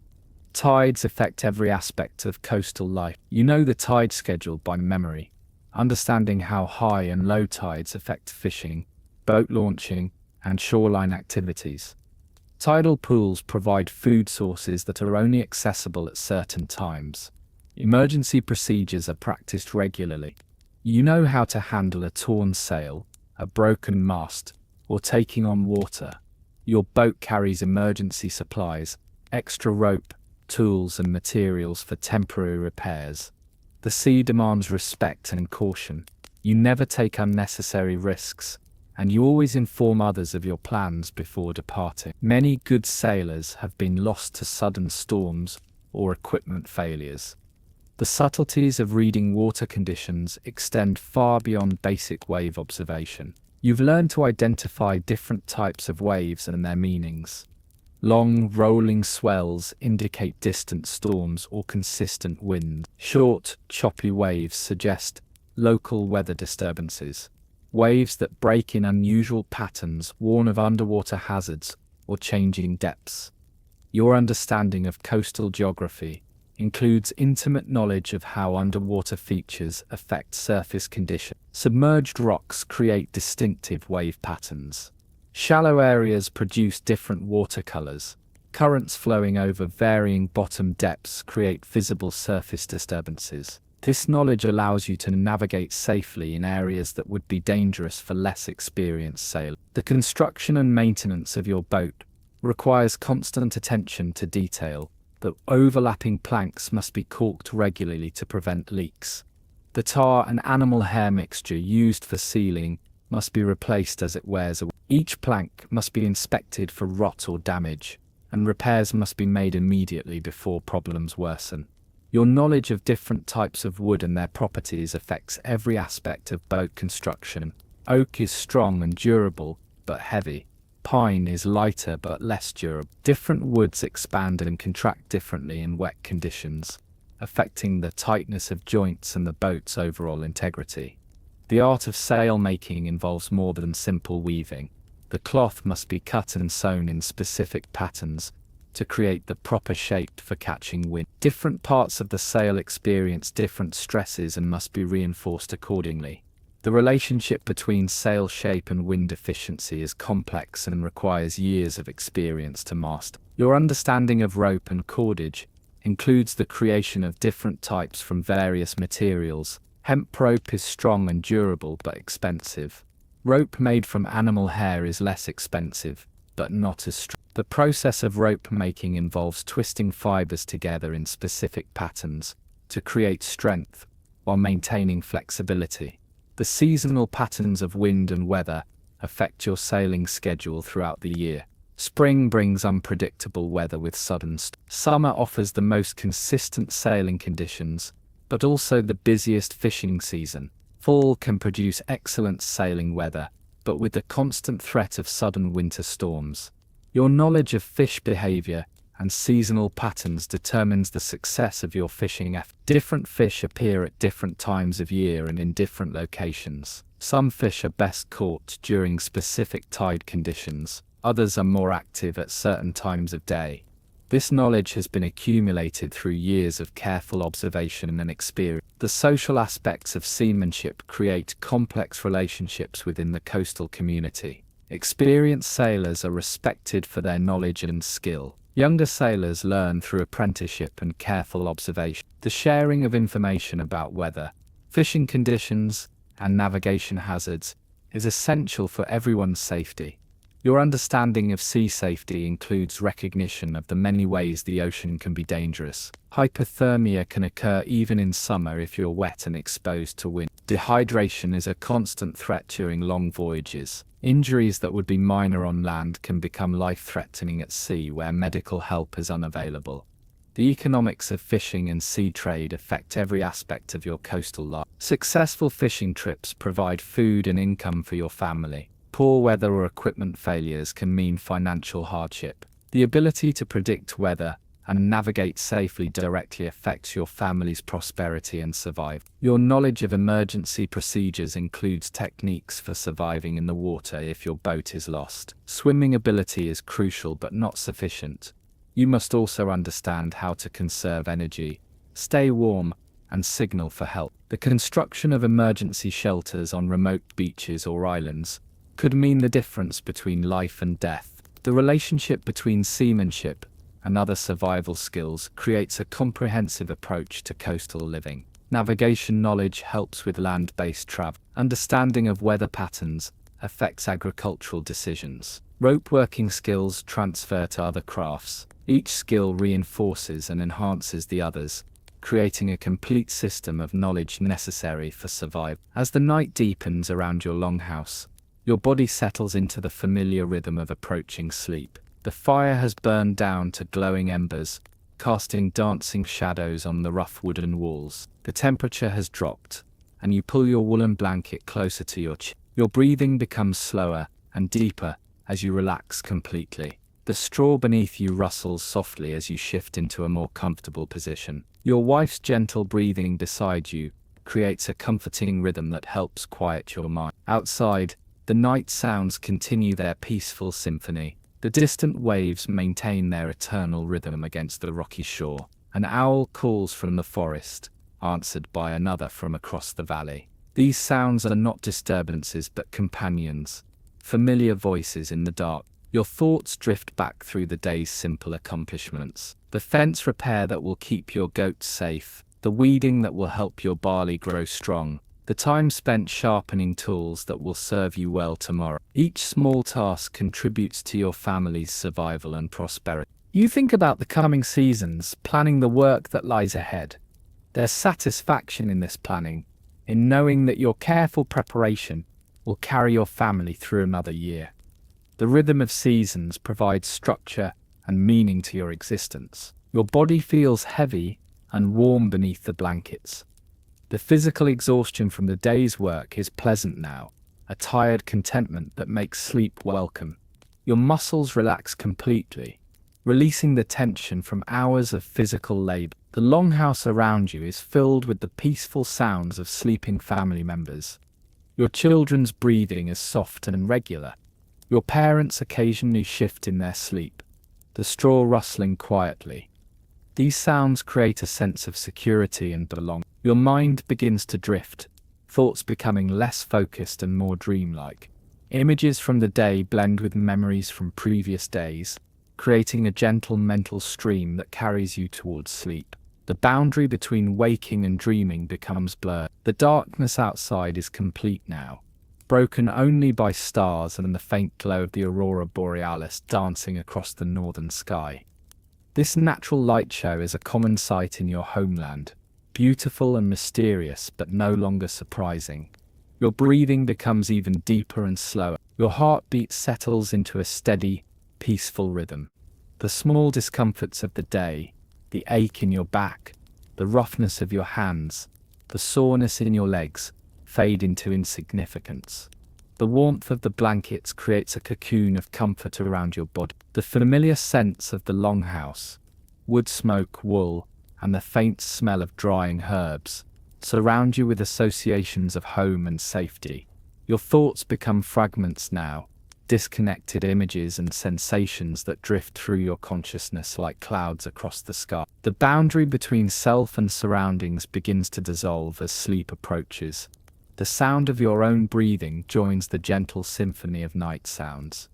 Tides affect every aspect of coastal life. You know the tide schedule by memory. Understanding how high and low tides affect fishing, boat launching, and shoreline activities. Tidal pools provide food sources that are only accessible at certain times. Emergency procedures are practiced regularly. You know how to handle a torn sail, a broken mast, or taking on water. Your boat carries emergency supplies, extra rope, tools, and materials for temporary repairs. The sea demands respect and caution. You never take unnecessary risks, and you always inform others of your plans before departing. Many good sailors have been lost to sudden storms or equipment failures. The subtleties of reading water conditions extend far beyond basic wave observation. You've learned to identify different types of waves and their meanings. Long, rolling swells indicate distant storms or consistent wind. Short, choppy waves suggest local weather disturbances. Waves that break in unusual patterns warn of underwater hazards or changing depths. Your understanding of coastal geography includes intimate knowledge of how underwater features affect surface conditions. Submerged rocks create distinctive wave patterns. Shallow areas produce different water colors. Currents flowing over varying bottom depths create visible surface disturbances. This knowledge allows you to navigate safely in areas that would be dangerous for less experienced sailors. The construction and maintenance of your boat requires constant attention to detail. The overlapping planks must be caulked regularly to prevent leaks. The tar and animal hair mixture used for sealing must be replaced as it wears away. Each plank must be inspected for rot or damage, and repairs must be made immediately before problems worsen. Your knowledge of different types of wood and their properties affects every aspect of boat construction. Oak is strong and durable, but heavy. Pine is lighter but less durable. Different woods expand and contract differently in wet conditions, affecting the tightness of joints and the boat's overall integrity. The art of sail making involves more than simple weaving. The cloth must be cut and sewn in specific patterns to create the proper shape for catching wind. Different parts of the sail experience different stresses and must be reinforced accordingly. The relationship between sail shape and wind efficiency is complex and requires years of experience to master. Your understanding of rope and cordage includes the creation of different types from various materials. Hemp rope is strong and durable but expensive. Rope made from animal hair is less expensive, but not as strong. The process of rope making involves twisting fibers together in specific patterns to create strength while maintaining flexibility. The seasonal patterns of wind and weather affect your sailing schedule throughout the year. Spring brings unpredictable weather with sudden storms. Summer offers the most consistent sailing conditions, but also the busiest fishing season. Fall can produce excellent sailing weather, but with the constant threat of sudden winter storms. Your knowledge of fish behavior and seasonal patterns determines the success of your fishing effort. Different fish appear at different times of year and in different locations. Some fish are best caught during specific tide conditions, others are more active at certain times of day. This knowledge has been accumulated through years of careful observation and experience. The social aspects of seamanship create complex relationships within the coastal community. Experienced sailors are respected for their knowledge and skill. Younger sailors learn through apprenticeship and careful observation. The sharing of information about weather, fishing conditions, and navigation hazards is essential for everyone's safety. Your understanding of sea safety includes recognition of the many ways the ocean can be dangerous. Hypothermia can occur even in summer if you're wet and exposed to wind. Dehydration is a constant threat during long voyages. Injuries that would be minor on land can become life-threatening at sea where medical help is unavailable. The economics of fishing and sea trade affect every aspect of your coastal life. Successful fishing trips provide food and income for your family. Poor weather or equipment failures can mean financial hardship. The ability to predict weather and navigate safely directly affects your family's prosperity and survival. Your knowledge of emergency procedures includes techniques for surviving in the water if your boat is lost. Swimming ability is crucial but not sufficient. You must also understand how to conserve energy, stay warm, and signal for help. The construction of emergency shelters on remote beaches or islands could mean the difference between life and death. The relationship between seamanship and other survival skills creates a comprehensive approach to coastal living. Navigation knowledge helps with land-based travel. Understanding of weather patterns affects agricultural decisions. Rope working skills transfer to other crafts. Each skill reinforces and enhances the others, creating a complete system of knowledge necessary for survival. As the night deepens around your longhouse, your body settles into the familiar rhythm of approaching sleep. The fire has burned down to glowing embers, casting dancing shadows on the rough wooden walls. The temperature has dropped, and you pull your woolen blanket closer to your chin. Your breathing becomes slower and deeper as you relax completely. The straw beneath you rustles softly as you shift into a more comfortable position. Your wife's gentle breathing beside you creates a comforting rhythm that helps quiet your mind. Outside, the night sounds continue their peaceful symphony. The distant waves maintain their eternal rhythm against the rocky shore. An owl calls from the forest, answered by another from across the valley. These sounds are not disturbances but companions, familiar voices in the dark. Your thoughts drift back through the day's simple accomplishments. The fence repair that will keep your goats safe, the weeding that will help your barley grow strong, the time spent sharpening tools that will serve you well tomorrow. Each small task contributes to your family's survival and prosperity. You think about the coming seasons, planning the work that lies ahead. There's satisfaction in this planning, in knowing that your careful preparation will carry your family through another year. The rhythm of seasons provides structure and meaning to your existence. Your body feels heavy and warm beneath the blankets. The physical exhaustion from the day's work is pleasant now, a tired contentment that makes sleep welcome. Your muscles relax completely, releasing the tension from hours of physical labor. The longhouse around you is filled with the peaceful sounds of sleeping family members. Your children's breathing is soft and regular. Your parents occasionally shift in their sleep, the straw rustling quietly. These sounds create a sense of security and belonging. Your mind begins to drift, thoughts becoming less focused and more dreamlike. Images from the day blend with memories from previous days, creating a gentle mental stream that carries you towards sleep. The boundary between waking and dreaming becomes blurred. The darkness outside is complete now, broken only by stars and the faint glow of the aurora borealis dancing across the northern sky. This natural light show is a common sight in your homeland, beautiful and mysterious but no longer surprising. Your breathing becomes even deeper and slower. Your heartbeat settles into a steady, peaceful rhythm. The small discomforts of the day, the ache in your back, the roughness of your hands, the soreness in your legs, fade into insignificance. The warmth of the blankets creates a cocoon of comfort around your body. The familiar scents of the longhouse, wood smoke, wool, and the faint smell of drying herbs surround you with associations of home and safety. Your thoughts become fragments now, disconnected images and sensations that drift through your consciousness like clouds across the sky. The boundary between self and surroundings begins to dissolve as sleep approaches. The sound of your own breathing joins the gentle symphony of night sounds.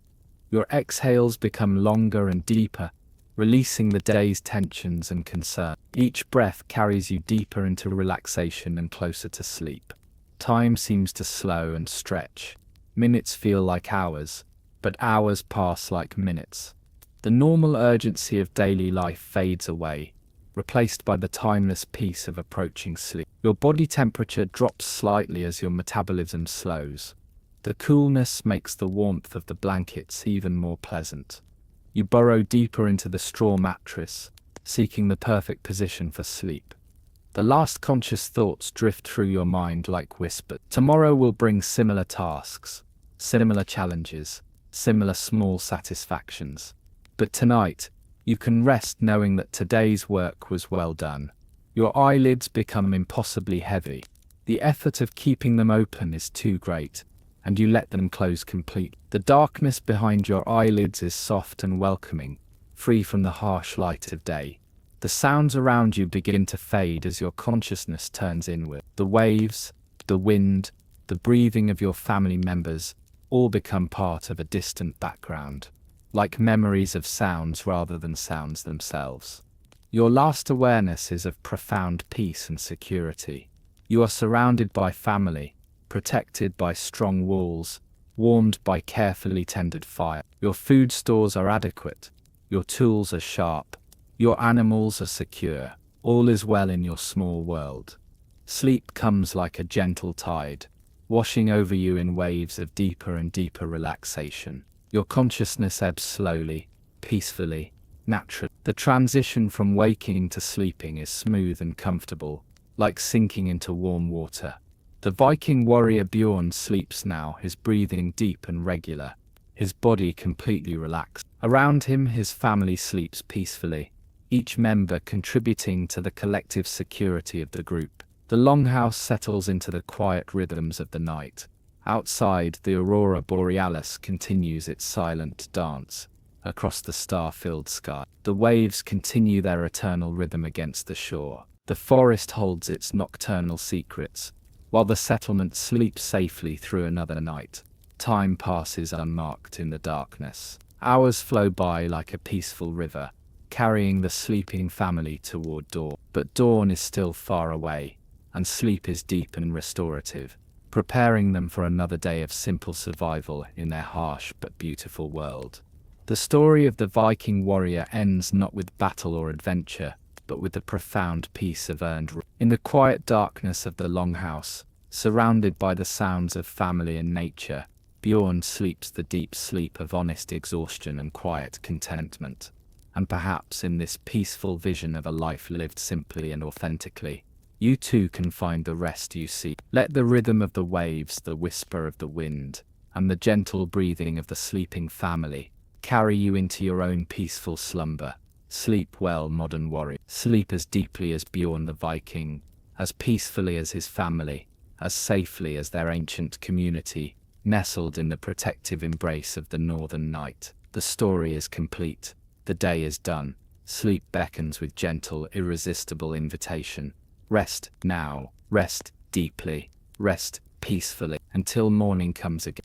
Your exhales become longer and deeper, releasing the day's tensions and concern. Each breath carries you deeper into relaxation and closer to sleep. Time seems to slow and stretch. Minutes feel like hours, but hours pass like minutes. The normal urgency of daily life fades away, replaced by the timeless peace of approaching sleep. Your body temperature drops slightly as your metabolism slows. The coolness makes the warmth of the blankets even more pleasant. You burrow deeper into the straw mattress, seeking the perfect position for sleep. The last conscious thoughts drift through your mind like whispers. Tomorrow will bring similar tasks, similar challenges, similar small satisfactions. But tonight, you can rest knowing that today's work was well done. Your eyelids become impossibly heavy. The effort of keeping them open is too great, and you let them close completely. The darkness behind your eyelids is soft and welcoming, free from the harsh light of day. The sounds around you begin to fade as your consciousness turns inward. The waves, the wind, the breathing of your family members all become part of a distant background, like memories of sounds rather than sounds themselves. Your last awareness is of profound peace and security. You are surrounded by family, protected by strong walls, warmed by carefully tended fire. Your food stores are adequate, your tools are sharp, your animals are secure. All is well in your small world. Sleep comes like a gentle tide, washing over you in waves of deeper and deeper relaxation. Your consciousness ebbs slowly, peacefully, naturally. The transition from waking to sleeping is smooth and comfortable, like sinking into warm water. The Viking warrior Bjorn sleeps now, his breathing deep and regular, his body completely relaxed. Around him, his family sleeps peacefully, each member contributing to the collective security of the group. The longhouse settles into the quiet rhythms of the night. Outside, the aurora borealis continues its silent dance across the star-filled sky. The waves continue their eternal rhythm against the shore. The forest holds its nocturnal secrets, while the settlement sleeps safely through another night. Time passes unmarked in the darkness. Hours flow by like a peaceful river, carrying the sleeping family toward dawn. But dawn is still far away, and sleep is deep and restorative, preparing them for another day of simple survival in their harsh but beautiful world. The story of the Viking warrior ends not with battle or adventure, but with the profound peace of earned rest. In the quiet darkness of the longhouse, surrounded by the sounds of family and nature, Bjorn sleeps the deep sleep of honest exhaustion and quiet contentment. And perhaps in this peaceful vision of a life lived simply and authentically, you too can find the rest you seek. Let the rhythm of the waves, the whisper of the wind, and the gentle breathing of the sleeping family carry you into your own peaceful slumber. Sleep well, modern warrior. Sleep as deeply as Bjorn the Viking, as peacefully as his family, as safely as their ancient community, nestled in the protective embrace of the northern night. The story is complete. The day is done. Sleep beckons with gentle, irresistible invitation. Rest now. Rest deeply. Rest peacefully until morning comes again.